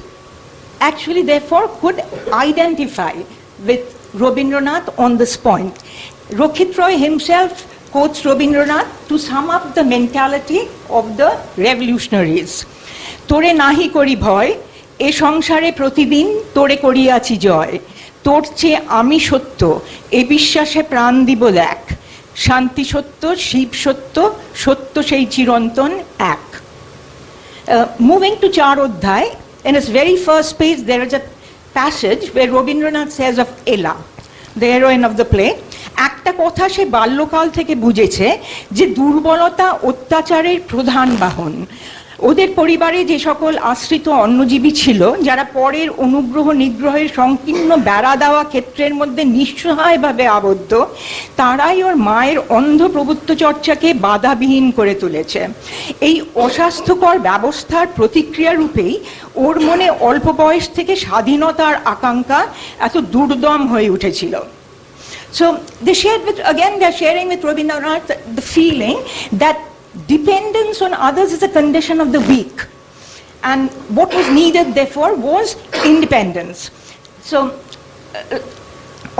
actually therefore could identify with Rabindranath on this point. Rohit Roy himself quotes Rabindranath to sum up the mentality of the revolutionaries. Tore nahi kori bhoy, e সংসারে প্রতিদিন তোরে করিয়াছি জয়, তোর চেয়ে আমি সত্য, এ বিশ্বাসে প্রাণ দিব দেখ, শান্তি সত্য, শিব সত্য, সত্য সেই চিরন্তন এক. Moving to Charodhyay, in its very first page there is a passage where Rabindranath says of Ella, the heroine of the play, একটা কথা সে বাল্যকাল থেকে বুঝেছে যে দুর্বলতা অত্যাচারের প্রধান বাহন। ওদের পরিবারে যে সকল আশ্রিত অন্নজীবী ছিল, যারা পরের অনুগ্রহ নিগ্রহের সংকীর্ণ বেড়া দেওয়া ক্ষেত্রের মধ্যে নিঃসহায়ভাবে আবদ্ধ, তারাই ওর মায়ের অন্ধ প্রভুত্ব চর্চাকে বাধাবিহীন করে তুলেছে। এই অস্বাস্থ্যকর ব্যবস্থার প্রতিক্রিয়া রূপেই ওর মনে অল্প বয়স থেকে স্বাধীনতার আকাঙ্ক্ষা এত দুর্দম হয়ে উঠেছিল। So they are sharing with Rabindranath the feeling that dependence on others is a condition of the weak, and what was needed therefore was independence. So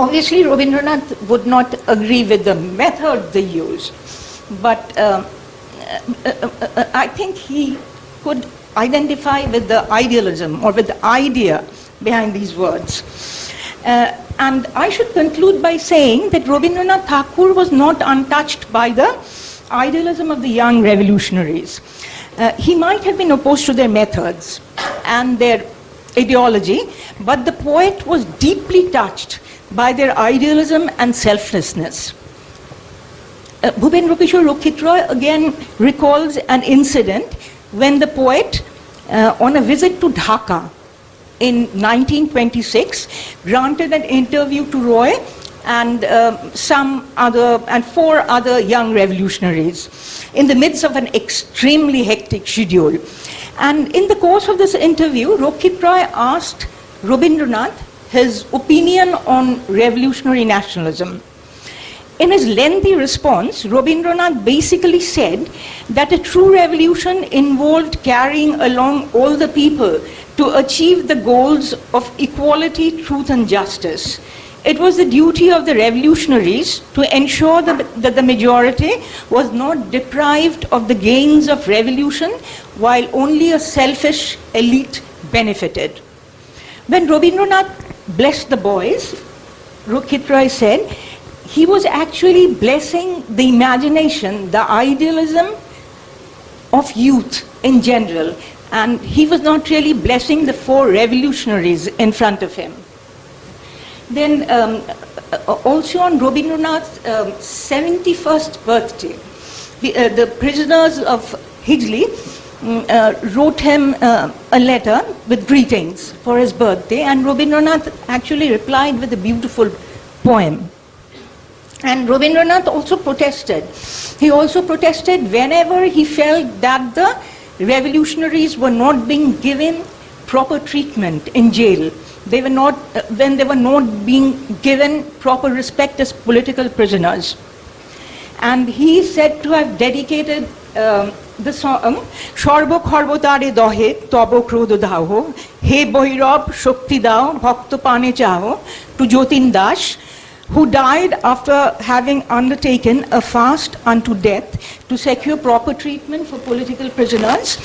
obviously Rabindranath would not agree with the method they used, but I think he could identify with the idealism or with the idea behind these words. And I should conclude by saying that Rabindranath Tagore was not untouched by the idealism of the young revolutionaries. He might have been opposed to their methods and their ideology, but the poet was deeply touched by their idealism and selflessness. Bhupendra Kishore Rohit Roy again recalls an incident when the poet, on a visit to Dhaka in 1926, granted an interview to Roy and four other young revolutionaries in the midst of an extremely hectic schedule. And in the course of this interview, Rohit Roy asked Rabindranath his opinion on revolutionary nationalism. In his lengthy response, Rabindranath basically said that a true revolution involved carrying along all the people to achieve the goals of equality, truth and justice. It was the duty of the revolutionaries to ensure that the majority was not deprived of the gains of revolution while only a selfish elite benefited. When Rabindranath blessed the boys, Rohit Roy said, he was actually blessing the imagination, the idealism of youth in general, and he was not really blessing the four revolutionaries in front of him. Then also on Rabindranath's 71st birthday, the prisoners of Hijli wrote him a letter with greetings for his birthday, and Rabindranath actually replied with a beautiful poem. And Rabindranath also protested. He also protested whenever he felt that the revolutionaries were not being given proper treatment in jail. They were not, when they were not being given proper respect as political prisoners. And he is said to have dedicated the song Shorbo Khorbotare Dohe Tobo Krodho Dhaho He Bhairab Shakti Dao Bhakto Pane Chaho to Jotin Das, who died after having undertaken a fast unto death to secure proper treatment for political prisoners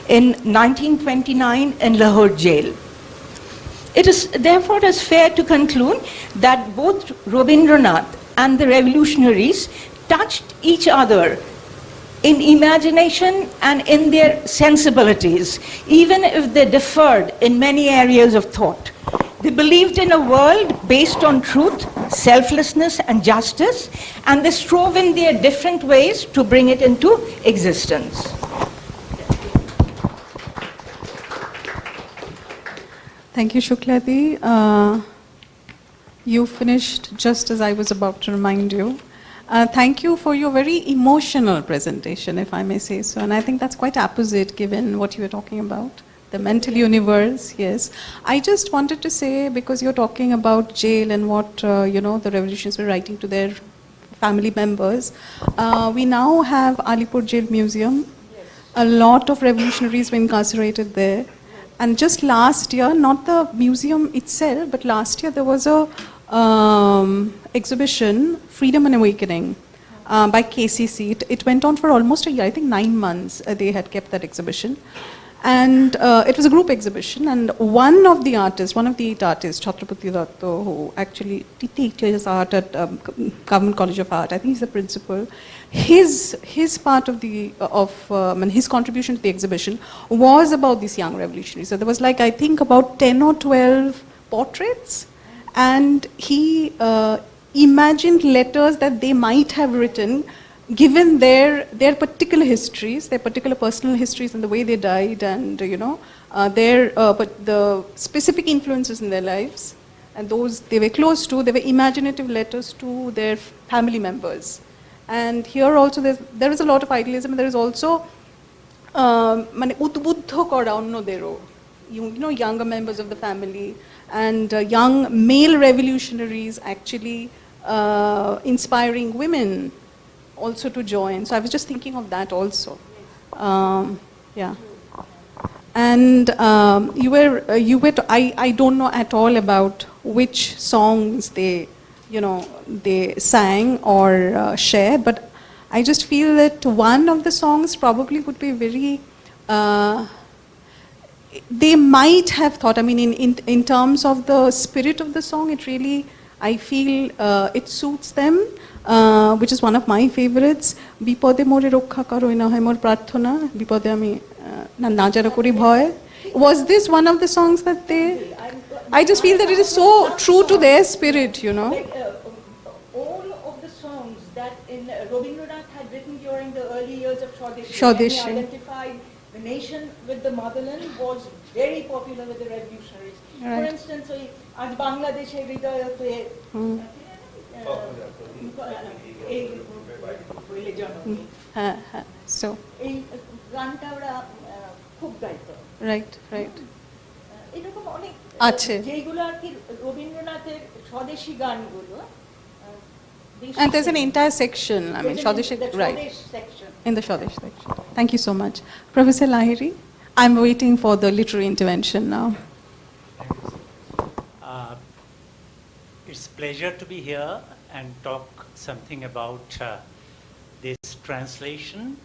in 1929 in Lahore jail. It is therefore fair to conclude that both Rabindranath and the revolutionaries touched each other in imagination and in their sensibilities, even if they differed in many areas of thought. They believed in a world based on truth, selflessness, and justice, and they strove in their different ways to bring it into existence. Thank you, Shukladi. You finished just as I was about to remind you. Thank you for your very emotional presentation, if I may say so. And I think that's quite apposite given what you were talking about, the mental universe, yes. I just wanted to say, because you're talking about jail and what, the revolutionaries were writing to their family members, we now have Alipur Jail Museum. A lot of revolutionaries were incarcerated there. And just last year, not the museum itself, but last year there was a exhibition, Freedom and Awakening, by KCC. It went on for almost a year, I think 9 months they had kept that exhibition. And it was a group exhibition, and one of the 8 artists, Chhatrapati Datta, who actually teaches art at Government College of Art, I think he's the principal, his part of his contribution to the exhibition was about these young revolutionaries. So there was I think about 10 or 12 portraits, and he imagined letters that they might have written given their particular histories, their particular personal histories and the way they died, and but the specific influences in their lives, and those they were close to, they were imaginative letters to their family members. And here also there is a lot of idealism, and there is also udbuddho kora onnodero, younger members of the family, and young male revolutionaries actually inspiring women also to join. So I was just thinking of that also. Yeah. And I don't know at all about which songs they sang or shared, but I just feel that one of the songs probably would be very, they might have thought, in terms of the spirit of the song, it really, I feel it suits them, which is one of my favorites. Bipode more rokha karo ina hoy mor prarthona, bipode ami na jara kori bhoy. Was this one of the songs that they, I just feel that it is so true to their spirit, All of the songs that Rabindranath had written during the early years of Swadeshi, Swadeshi. when he identified the nation with the motherland, was very popular with the revolutionaries. Right. For instance, Aaj Bangladeshe Hridayote, so, এই গানটা ওরা খুব গাইতো। right. এরকম অনেক আছে। যেগুলো আর কি রবীন্দ্রনাথের স্বদেশী গানগুলো। And there's an entire section, Swadeshi, right, section. in the Swadesh section. Thank you so much. Professor Lahiri, I'm waiting for the literary intervention now. It's a pleasure to be here and talk something about this translation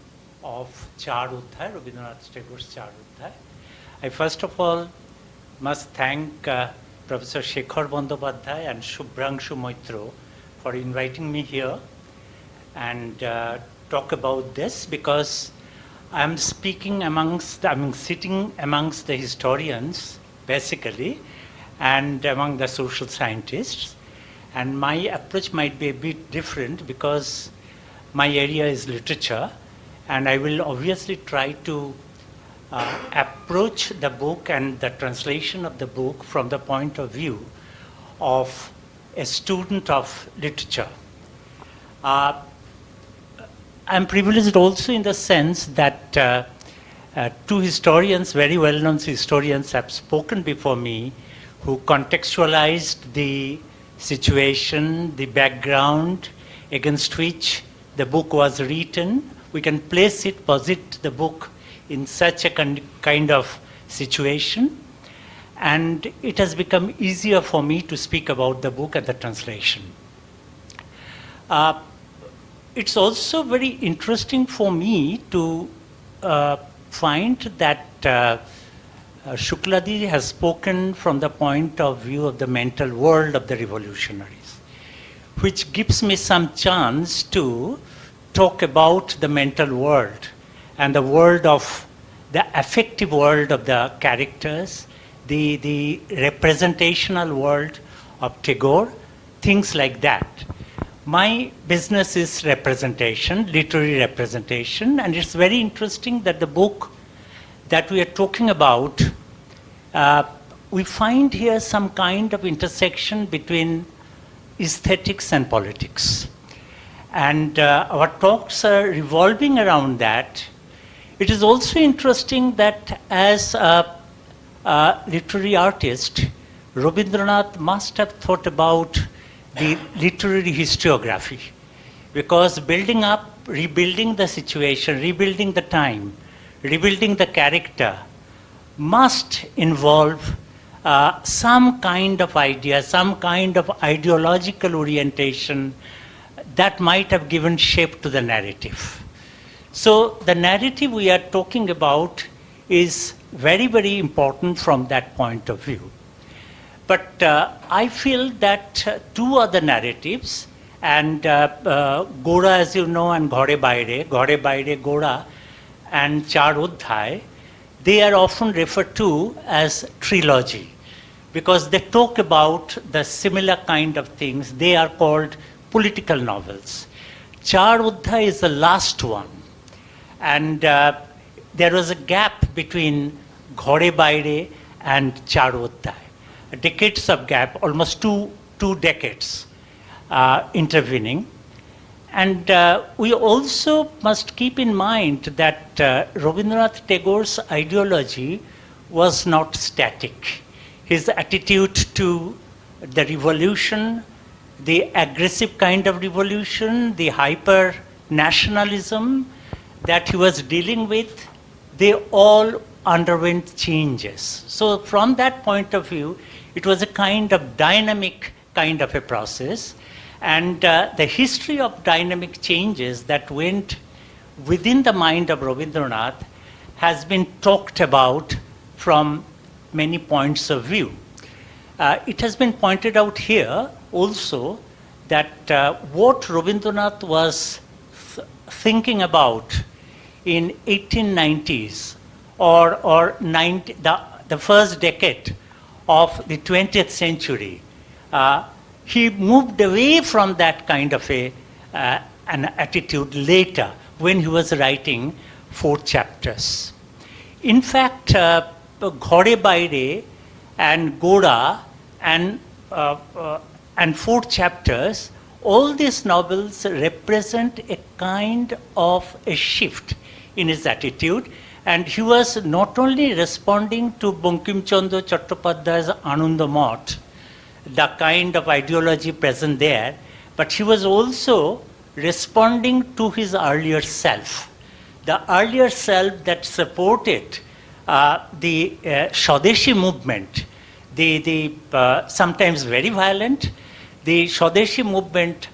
of Char Udhar, Rabindranath Tagore's Char Udhar. I first of all must thank Professor Sekhar Bandyopadhyay and Subhransu Maitra for inviting me here and talk about this, because I'm sitting amongst the historians basically and among the social scientists, and my approach might be a bit different because my area is literature, and I will obviously try to approach the book and the translation of the book from the point of view of a student of literature. I'm privileged also in the sense that Two historians, very well-known historians, have spoken before me, who contextualized the situation, the background against which the book was written. We can place it, posit the book in such a kind of situation, and it has become easier for me to speak about the book and the translation. It's also very interesting for me to find that Shukladi has spoken from the point of view of the mental world of the revolutionaries, which gives me some chance to talk about the mental world and the world of the affective world of the characters, the representational world of Tagore, things like that. My business is representation, literary representation, and it's very interesting that the book that we are talking about, we find here some kind of intersection between aesthetics and politics. And our talks are revolving around that. It is also interesting that as a literary artist, Rabindranath must have thought about the literary historiography, because building up, rebuilding the situation, rebuilding the time, rebuilding the character must involve some kind of idea, some kind of ideological orientation that might have given shape to the narrative. So the narrative we are talking about is very, very important from that point of view. But I feel that two other narratives, and Gora, as you know, and Ghore Baire, Gora, and Char Udhai, they are often referred to as trilogy, because they talk about the similar kind of things. They are called political novels. Char Udhai is the last one. And there was a gap between Ghore Baire and Char Udhai. Decades of gap, almost two decades intervening. And we also must keep in mind that Rabindranath Tagore's ideology was not static. His attitude to the revolution, the aggressive kind of revolution, the hyper-nationalism that he was dealing with, they all underwent changes. So from that point of view, it was a kind of dynamic kind of a process. And the history of dynamic changes that went within the mind of Rabindranath has been talked about from many points of view. It has been pointed out here also that what Rabindranath was thinking about in 1890s or the first decade of the 20th century, he moved away from that kind of an attitude later when he was writing 4 chapters. In fact, Ghore Baire and Gora and 4 chapters, all these novels represent a kind of a shift in his attitude, and he was not only responding to Bankim Chandra Chattopadhyay's Anandamath, the kind of ideology present there, but he was also responding to his earlier self, the earlier self that supported the Swadeshi movement, the sometimes very violent, the Swadeshi movement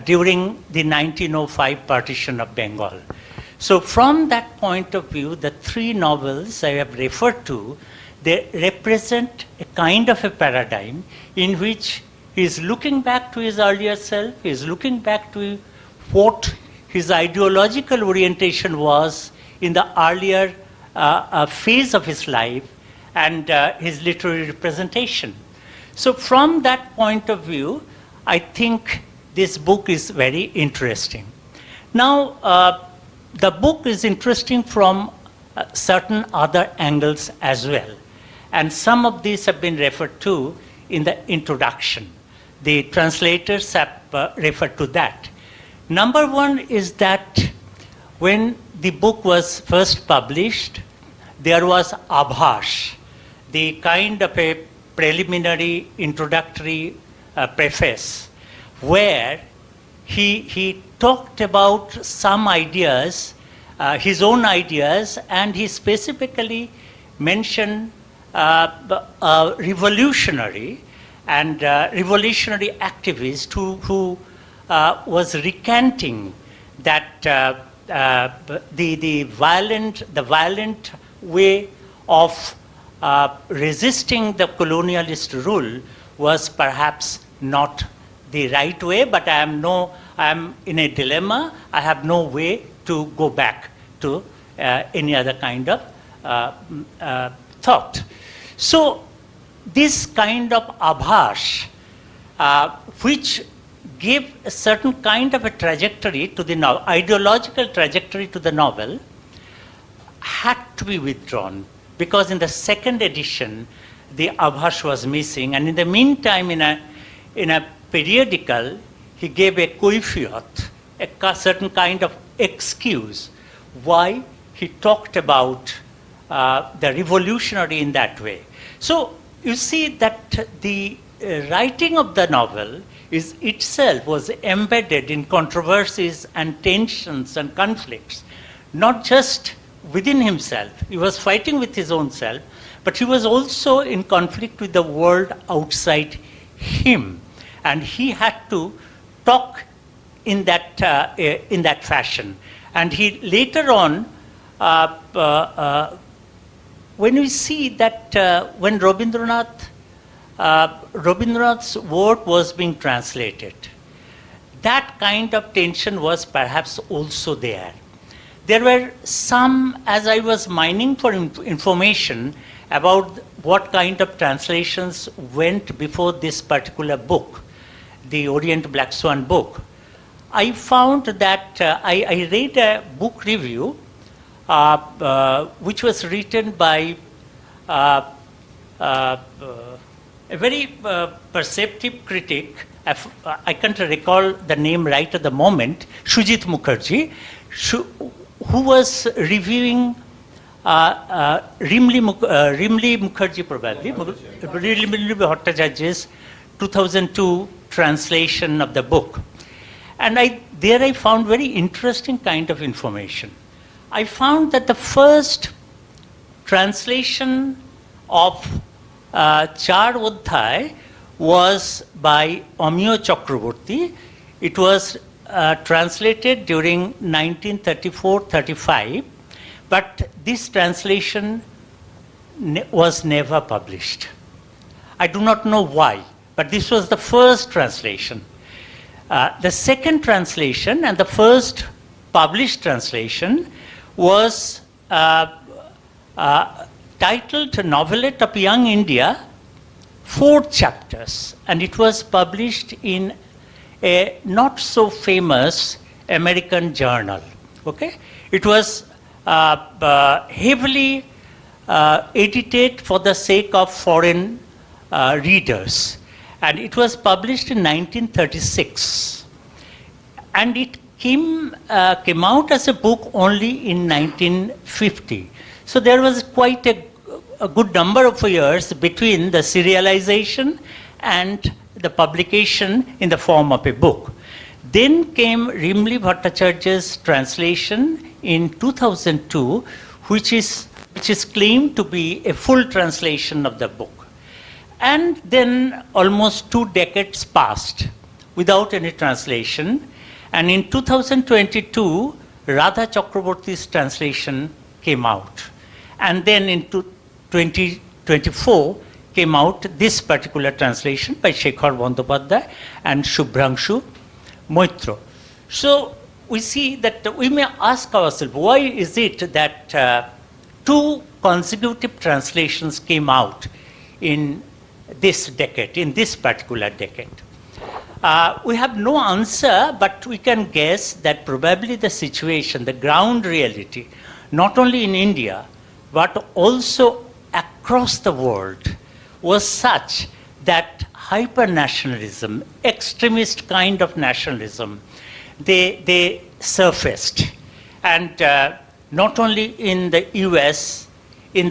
during the 1905 partition of Bengal. So from that point of view, the 3 novels I have referred to, they represent a kind of a paradigm in which he is looking back to his earlier self, he is looking back to what his ideological orientation was in the earlier phase of his life and his literary representation. So from that point of view, I think this book is very interesting. Now, the book is interesting from certain other angles as well. And some of these have been referred to in the introduction. The translators have referred to that. Number one is that when the book was first published, there was Abhash, the kind of a preliminary introductory preface, where he talked about some ideas, his own ideas, and he specifically mentioned a revolutionary and revolutionary activist who was recanting that the violent way of resisting the colonialist rule was perhaps not the right way, but I am in a dilemma. I have no way to go back to any other kind of thought. So this kind of abhash, which gave a certain kind of a trajectory to the novel, ideological trajectory to the novel, had to be withdrawn, because in the second edition, the abhash was missing, and in the meantime, in a periodical, he gave a koifiyat, a certain kind of excuse why he talked about the revolutionary in that way. So you see that the writing of the novel is itself was embedded in controversies and tensions and conflicts, not just within himself. He was fighting with his own self, but he was also in conflict with the world outside him, and he had to talk in that fashion. And he later on, when we see that when Rabindranath's work was being translated, that kind of tension was perhaps also there. There were some, as I was mining for information about what kind of translations went before this particular book, the Orient Black Swan book, I found that I read a book review which was written by a very perceptive critic. I can't recall the name right at the moment, Sujit Mukherjee, who was reviewing Rimli Mukherjee, probably, Rimli Bhattacharya's 2002 translation of the book. And there I found very interesting kind of information. I found that the first translation of Char Adhyay was by Amiyo Chakraborty. It was translated during 1934-35, but this translation was never published. I do not know why, but this was the first translation. The second translation and the first published translation was titled Novelette of Young India, 4 chapters, and it was published in a not so famous American journal. Okay, it was heavily edited for the sake of foreign readers, and it was published in 1936, and it came out as a book only in 1950. So there was quite a good number of years between the serialization and the publication in the form of a book. Then came Rimli Bhattacharya's translation in 2002, which is claimed to be a full translation of the book. And then almost 2 decades passed without any translation. And in 2022, Radha Chakraborty's translation came out. And then in 2024 came out this particular translation by Sekhar Bandyopadhyay and Subhransu Maitra. So we see that we may ask ourselves, why is it that 2 consecutive translations came out in this decade, in this particular decade? We have no answer, but we can guess that probably the situation, the ground reality, not only in India, but also across the world, was such that hyper-nationalism, extremist kind of nationalism, they surfaced. And not only in the US, in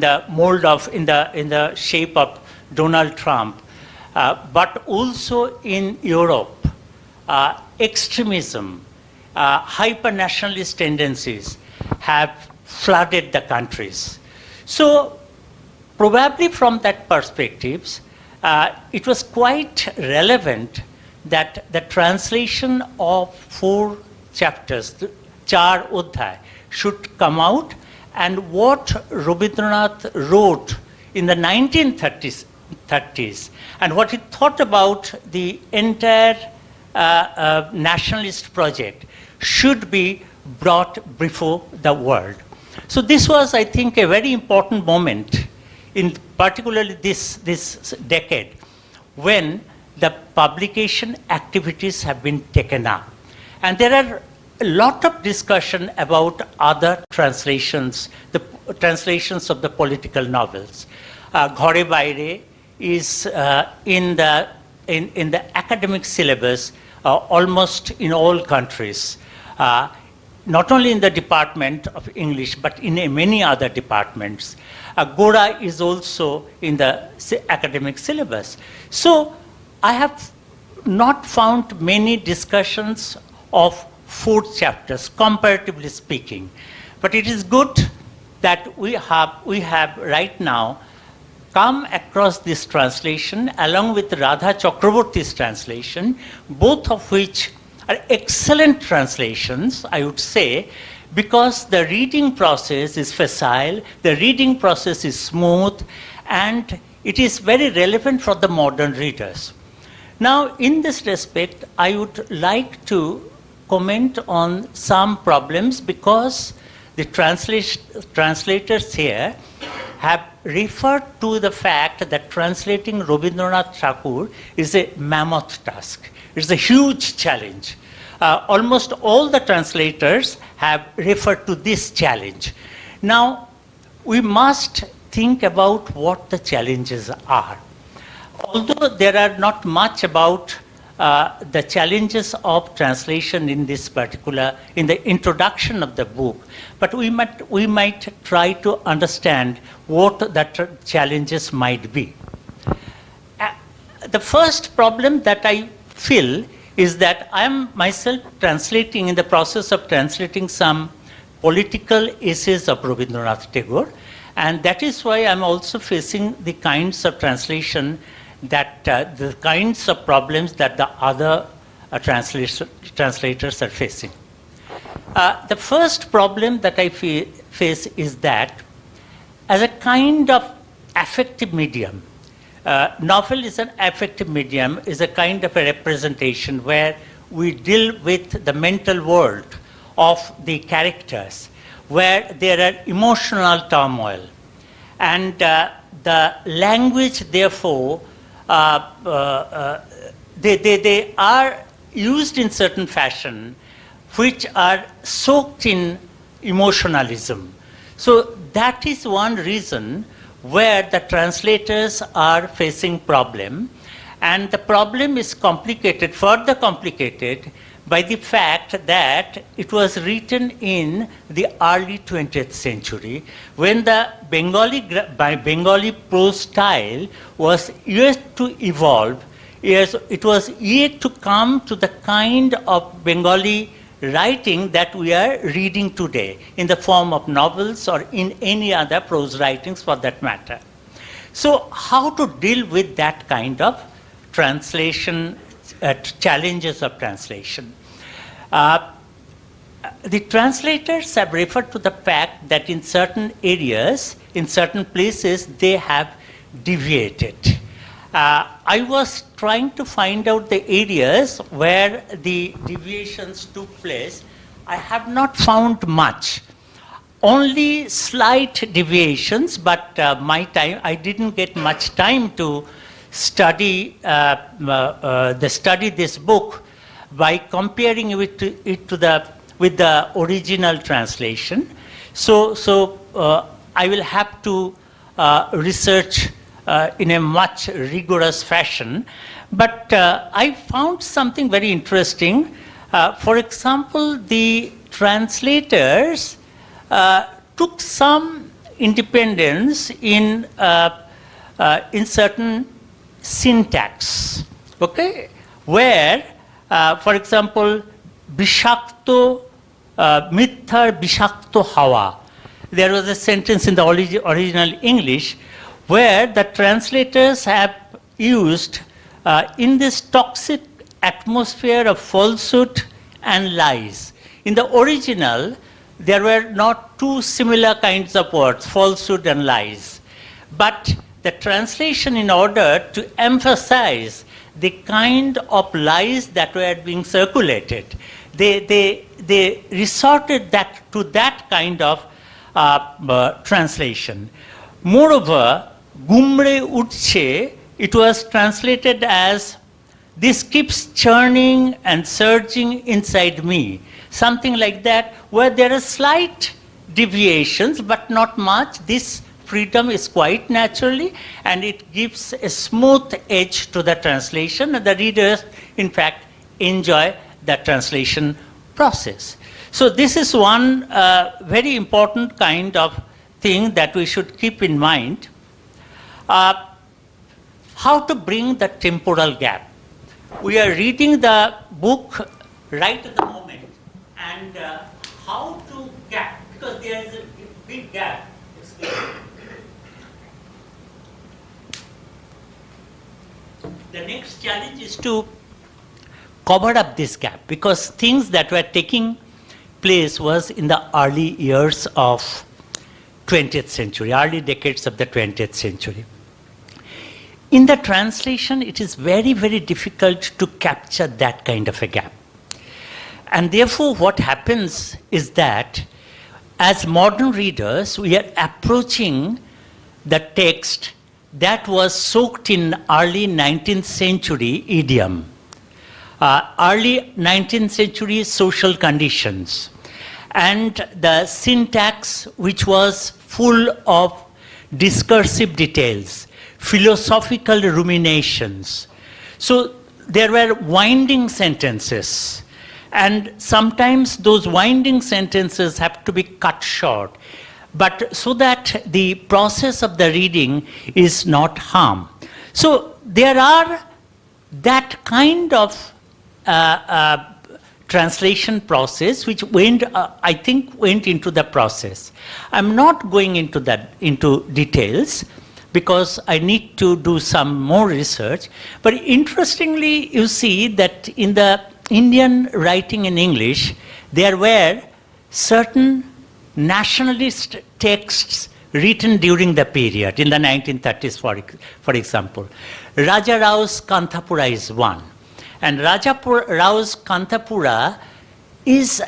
the mold of in the shape of Donald Trump, but also in Europe, extremism, hyper-nationalist tendencies have flooded the countries. So probably from that perspective, it was quite relevant that the translation of 4 chapters, Char Udhay, should come out, and what Rabindranath wrote in the 1930s and what he thought about the entire nationalist project should be brought before the world. So this was, I think, a very important moment, in particularly this decade, when the publication activities have been taken up. And there are a lot of discussion about other translations, the translations of the political novels. Ghore Baire is in the academic syllabus almost in all countries, not only in the Department of English, but in many other departments. Gora is also in the academic syllabus. So I have not found many discussions of 4 chapters, comparatively speaking. But it is good that we have right now come across this translation along with Radha Chakraborty's translation, both of which are excellent translations, I would say, because the reading process is facile, the reading process is smooth, and it is very relevant for the modern readers. Now, in this respect, I would like to comment on some problems, because the translators here have referred to the fact that translating Rabindranath Tagore is a mammoth task. It's a huge challenge. Almost all the translators have referred to this challenge. Now, we must think about what the challenges are. Although there are not much about the challenges of translation in this particular, in the introduction of the book, but we might try to understand what the challenges might be. The first problem that I feel is that I am myself translating, in the process of translating some political essays of Rabindranath Tagore, and that is why I am also facing the kinds of translation that the kinds of problems that the other translators are facing. The first problem that I face is that as a kind of affective medium, novel is an affective medium, is a kind of a representation where we deal with the mental world of the characters, where there are emotional turmoil. And the language, therefore, they are used in certain fashion which are soaked in emotionalism. So that is one reason where the translators are facing problem, and the problem is complicated, further complicated by the fact that it was written in the early 20th century, when the Bengali prose style was yet to evolve. It was yet to come to the kind of Bengali writing that we are reading today in the form of novels or in any other prose writings for that matter. So how to deal with that kind of translation, challenges of translation? The translators have referred to the fact that in certain areas, in certain places, they have deviated. I was trying to find out the areas where the deviations took place. I have not found much. Only slight deviations, but I didn't get much time to study this book by comparing it with the original translation. So I will have to research in a much rigorous fashion. But I found something very interesting. For example, the translators took some independence in certain syntax, okay, where, for example, Bishakto, Mithar Bishakto Hawa. There was a sentence in the original English where the translators have used in this toxic atmosphere of falsehood and lies. In the original, there were not two similar kinds of words, falsehood and lies. But the translation, in order to emphasize the kind of lies that were being circulated, they resorted to that kind of translation. Moreover, Gumre Utche, it was translated as, this keeps churning and surging inside me. Something like that, where there are slight deviations, but not much. This freedom is quite naturally, and it gives a smooth edge to the translation, and the readers, in fact, enjoy the translation process. So this is one very important kind of thing that we should keep in mind. How to bring the temporal gap. We are reading the book right at the moment, and how to gap, because there is a big gap. The next challenge is to cover up this gap, because things that were taking place was in the early years of 20th century, early decades of the 20th century. In the translation, it is very, very difficult to capture that kind of a gap. And therefore, what happens is that as modern readers, we are approaching the text that was soaked in early 19th century idiom, early 19th century social conditions, and the syntax which was full of discursive details, philosophical ruminations. So there were winding sentences, and sometimes those winding sentences have to be cut short, but so that the process of the reading is not harmed. So there are that kind of translation process which went, I think, went into the process. I'm not going into details, because I need to do some more research. But interestingly, you see that in the Indian writing in English, there were certain nationalist texts written during the period, in the 1930s, for example. Raja Rao's Kanthapura is one. And Raja Rao's Kanthapura is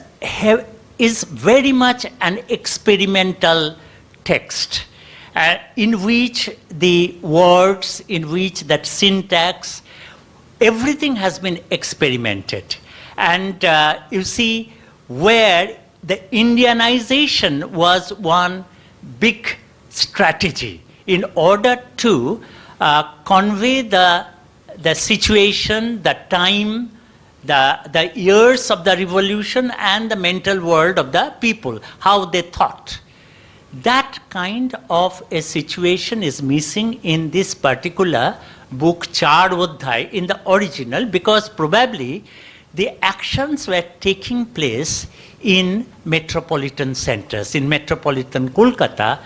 very much an experimental text. In which the words, in which that syntax, everything has been experimented. And you see where the Indianization was one big strategy in order to convey the situation, the time, the years of the revolution, and the mental world of the people, how they thought. That kind of a situation is missing in this particular book, Char Odhyay, in the original, because probably the actions were taking place in metropolitan centers, in metropolitan Kolkata,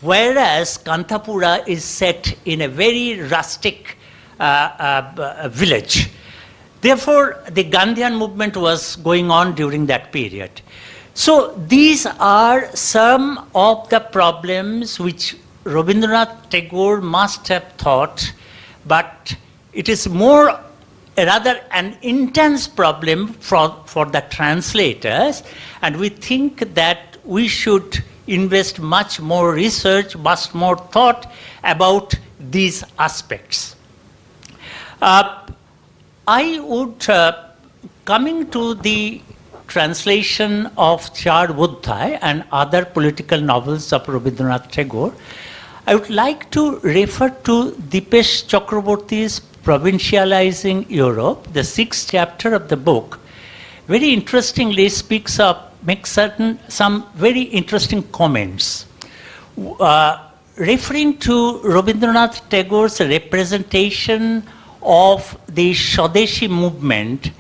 whereas Kanthapura is set in a very rustic village. Therefore, the Gandhian movement was going on during that period. So these are some of the problems which Rabindranath Tagore must have thought, but it is more rather an intense problem for the translators, and we think that we should invest much more research, much more thought about these aspects. I would, coming to the translation of Char Odhyay and other political novels of Rabindranath Tagore, I would like to refer to Dipesh Chakraborty's Provincializing Europe, the 6th chapter of the book. Very interestingly makes some very interesting comments. referring to Rabindranath Tagore's representation of the Swadeshi movement,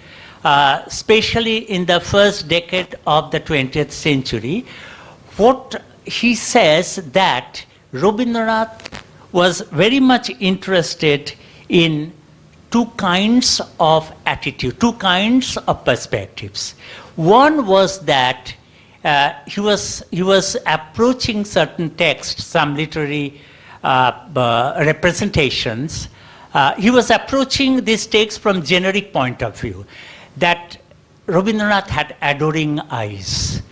especially in the first decade of the 20th century, what he says that Rabindranath was very much interested in two kinds of attitude, two kinds of perspectives. One was that he was approaching certain texts, some literary representations. He was approaching these texts from generic point of view, that Rabindranath had adoring eyes.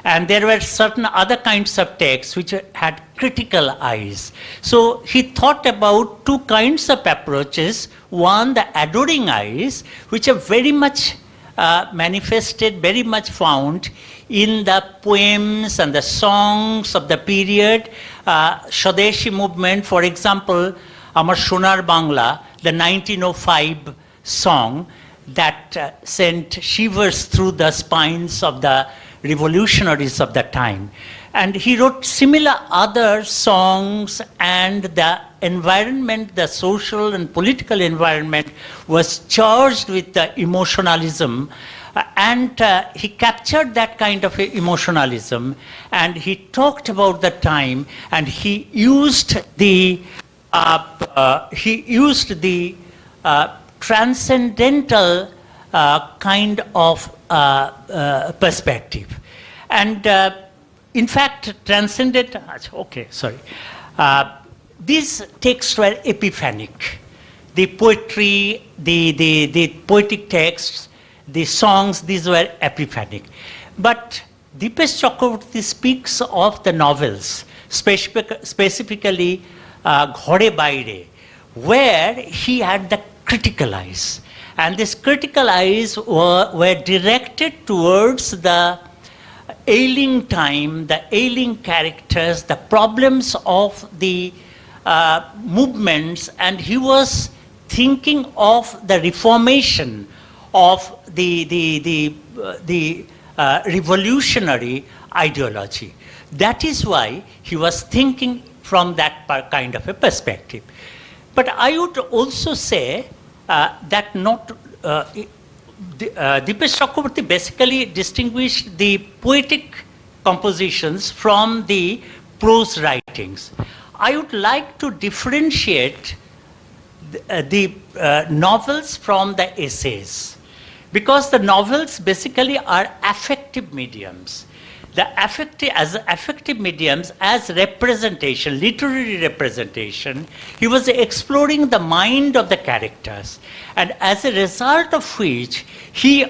And there were certain other kinds of texts which had critical eyes. So he thought about two kinds of approaches. One, the adoring eyes, which are very much manifested, very much found in the poems and the songs of the period. Swadeshi movement, for example, Amar Sonar Bangla, the 1905 song that sent shivers through the spines of the revolutionaries of the time. And he wrote similar other songs, and the environment, the social and political environment was charged with the emotionalism, and he captured that kind of emotionalism, and he talked about the time, and he used the transcendental kind of perspective. And in fact, transcendent, okay, sorry. These texts were epiphanic. The poetry, the poetic texts, the songs, these were epiphanic. But Dipesh Chakraborty speaks of the novels, specifically Ghore Baire, where he had the critical eyes. And these critical eyes were directed towards the ailing time, the ailing characters, the problems of the movements, and he was thinking of the reformation of the revolutionary ideology. That is why he was thinking from that kind of a perspective. But I would also say that not Dipesh Chakraborty basically distinguished the poetic compositions from the prose writings. I would like to differentiate the novels from the essays, because the novels basically are affective mediums. The affective mediums, as representation, literary representation, he was exploring the mind of the characters, and as a result of which he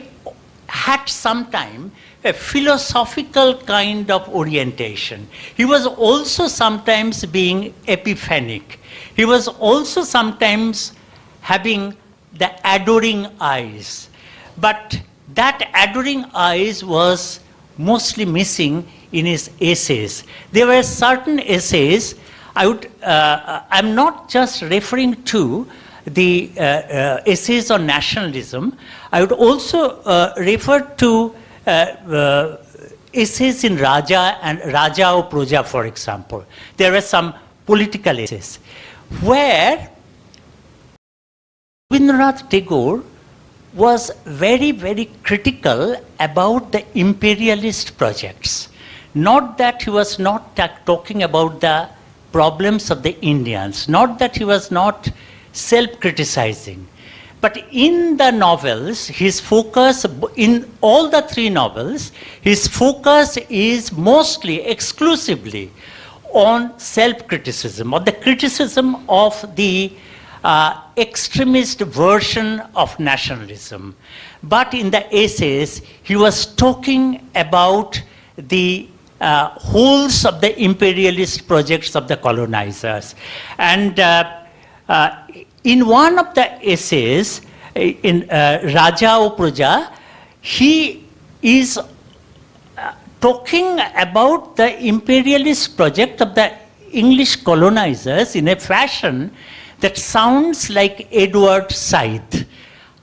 had sometime a philosophical kind of orientation. He was also sometimes being epiphanic. He was also sometimes having the adoring eyes. But that adoring eyes was mostly missing in his essays. There were certain essays, I'm not just referring to the essays on nationalism, I would also refer to essays in Raja and Raja or Proja, for example. There were some political essays where Rabindranath Tagore was very, very critical about the imperialist projects. Not that he was not talking about the problems of the Indians, not that he was not self-criticizing. But in the novels, his focus, in all the three novels, his focus is mostly, exclusively on self-criticism, or the criticism of the extremist version of nationalism. But in the essays, he was talking about the wholes of the imperialist projects of the colonizers. And in one of the essays, in Raja or Proja, he is talking about the imperialist project of the English colonizers in a fashion that sounds like Edward Said.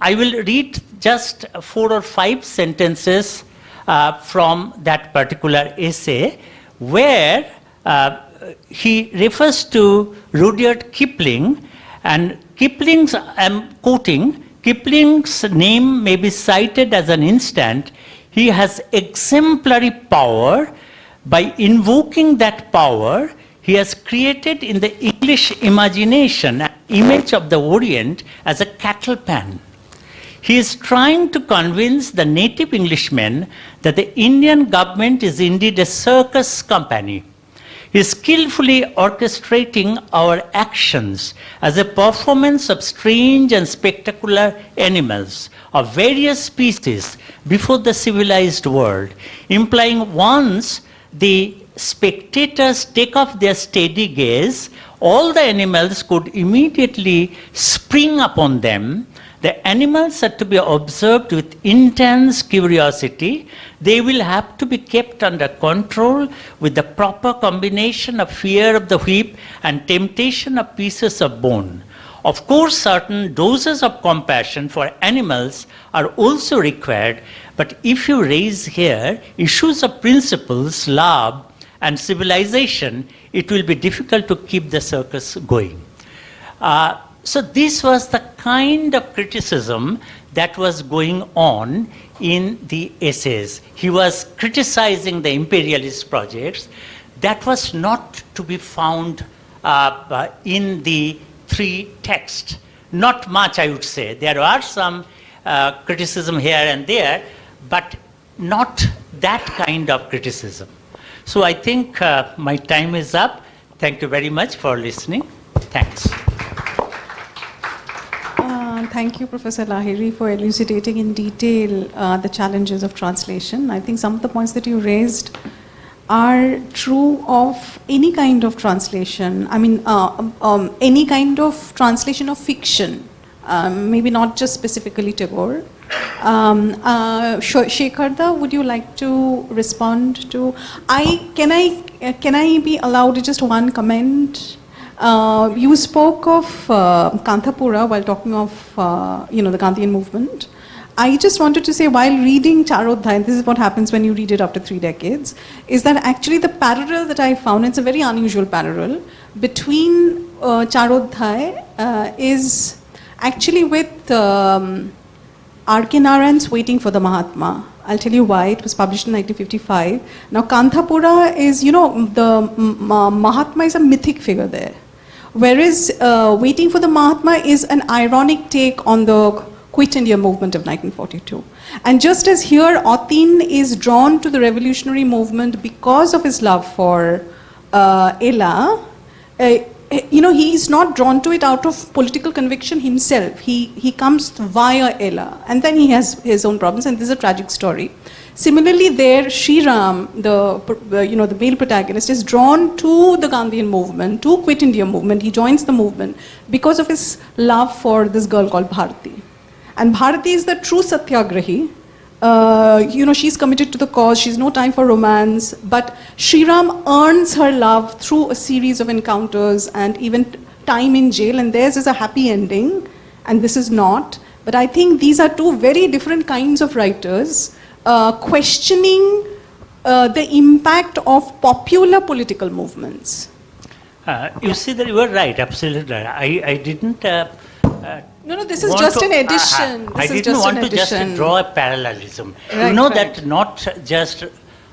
I will read just 4 or 5 sentences from that particular essay, where he refers to Rudyard Kipling, and Kipling's, I'm quoting, Kipling's name may be cited as an instant. He has exemplary power. By invoking that power, he has created in the English imagination an image of the Orient as a cattle pen. He is trying to convince the native Englishmen that the Indian government is indeed a circus company. He is skillfully orchestrating our actions as a performance of strange and spectacular animals of various species before the civilized world, implying once the spectators take off their steady gaze, all the animals could immediately spring upon them. The animals are to be observed with intense curiosity. They will have to be kept under control with the proper combination of fear of the whip and temptation of pieces of bone. Of course, certain doses of compassion for animals are also required, but if you raise here issues of principles, love, and civilization, it will be difficult to keep the circus going. So this was the kind of criticism that was going on in the essays. He was criticizing the imperialist projects. That was not to be found in the three texts. Not much, I would say. There are some criticism here and there, but not that kind of criticism. So I think my time is up. Thank you very much for listening. Thanks. Thank you, Professor Lahiri, for elucidating in detail the challenges of translation. I think some of the points that you raised are true of any kind of translation. I mean, any kind of translation of fiction, maybe not just specifically Tagore. Shekharda, would you like to respond to? Can I be allowed just one comment? You spoke of Kanthapura while talking of the Gandhian movement. I just wanted to say, while reading Charodhai, and this is what happens when you read it after 3 decades, is that actually the parallel that I found, it's a very unusual parallel, between Charodhai is actually with R.K. Narayan's Waiting for the Mahatma. I'll tell you why. It was published in 1955. Now, Kanthapura is, the Mahatma is a mythic figure there. Whereas Waiting for the Mahatma is an ironic take on the Quit India movement of 1942. And just as here, Atin is drawn to the revolutionary movement because of his love for Ella, he is not drawn to it out of political conviction himself. He comes via Ella, and then he has his own problems, and this is a tragic story. Similarly, there, Shriram, the male protagonist, is drawn to the Gandhian movement, to Quit India movement. He joins the movement because of his love for this girl called Bharati. And Bharati is the true satyagrahi. She's committed to the cause, she's no time for romance, but Shriram earns her love through a series of encounters and even time in jail, and theirs is a happy ending, and this is not. But I think these are two very different kinds of writers questioning the impact of popular political movements. You see that you were right, absolutely right. I didn't... No, this is just an addition. I didn't want to just draw a parallelism. Right, that not just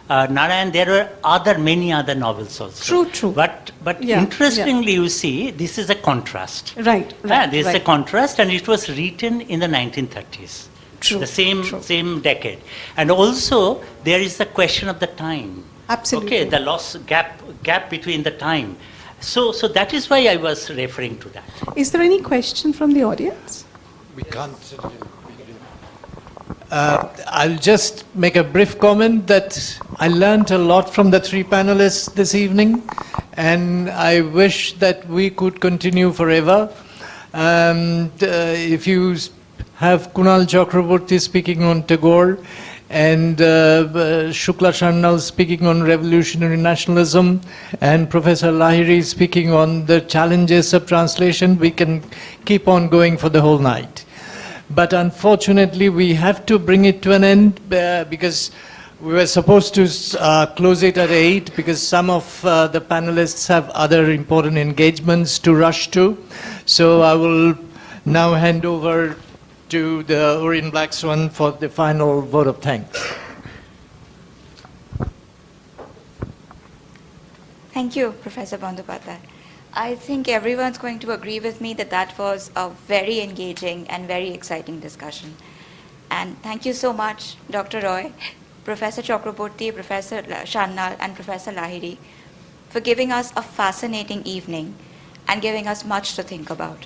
Narayan, there were many other novels also. True. But interestingly, you see, this is a contrast. Right. This is a contrast, and it was written in the 1930s. True. The same decade. And also, there is the question of the time. Absolutely. Okay, the loss gap between the time. So that is why I was referring to that. Is there any question from the audience? We can't. I'll just make a brief comment that I learned a lot from the three panelists this evening, and I wish that we could continue forever. If you have Kunal Chakraborty speaking on Tagore, and Shukla Sharnal speaking on revolutionary nationalism, and Professor Lahiri speaking on the challenges of translation, we can keep on going for the whole night. But unfortunately, we have to bring it to an end because We were supposed to close it at 8 because some of the panelists have other important engagements to rush to. So I will now hand over to the Orient Black Swan for the final vote of thanks. Thank you, Professor Bandyopadhyay. I think everyone's going to agree with me that that was a very engaging and very exciting discussion. And thank you so much, Dr. Roy, Professor Chakraborty, Professor Shannal, and Professor Lahiri, for giving us a fascinating evening and giving us much to think about.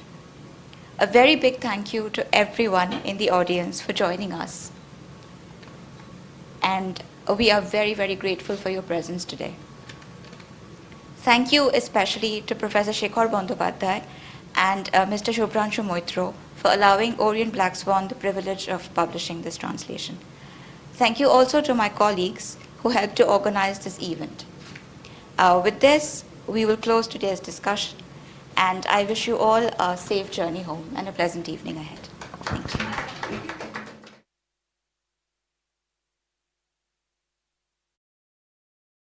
A very big thank you to everyone in the audience for joining us. And we are very, very grateful for your presence today. Thank you especially to Professor Sekhar Bandyopadhyay and Mr. Subhransu Maitra for allowing Orient Black Swan the privilege of publishing this translation. Thank you also to my colleagues who helped to organize this event. With this, we will close today's discussion, and I wish you all a safe journey home and a pleasant evening ahead. Thank you.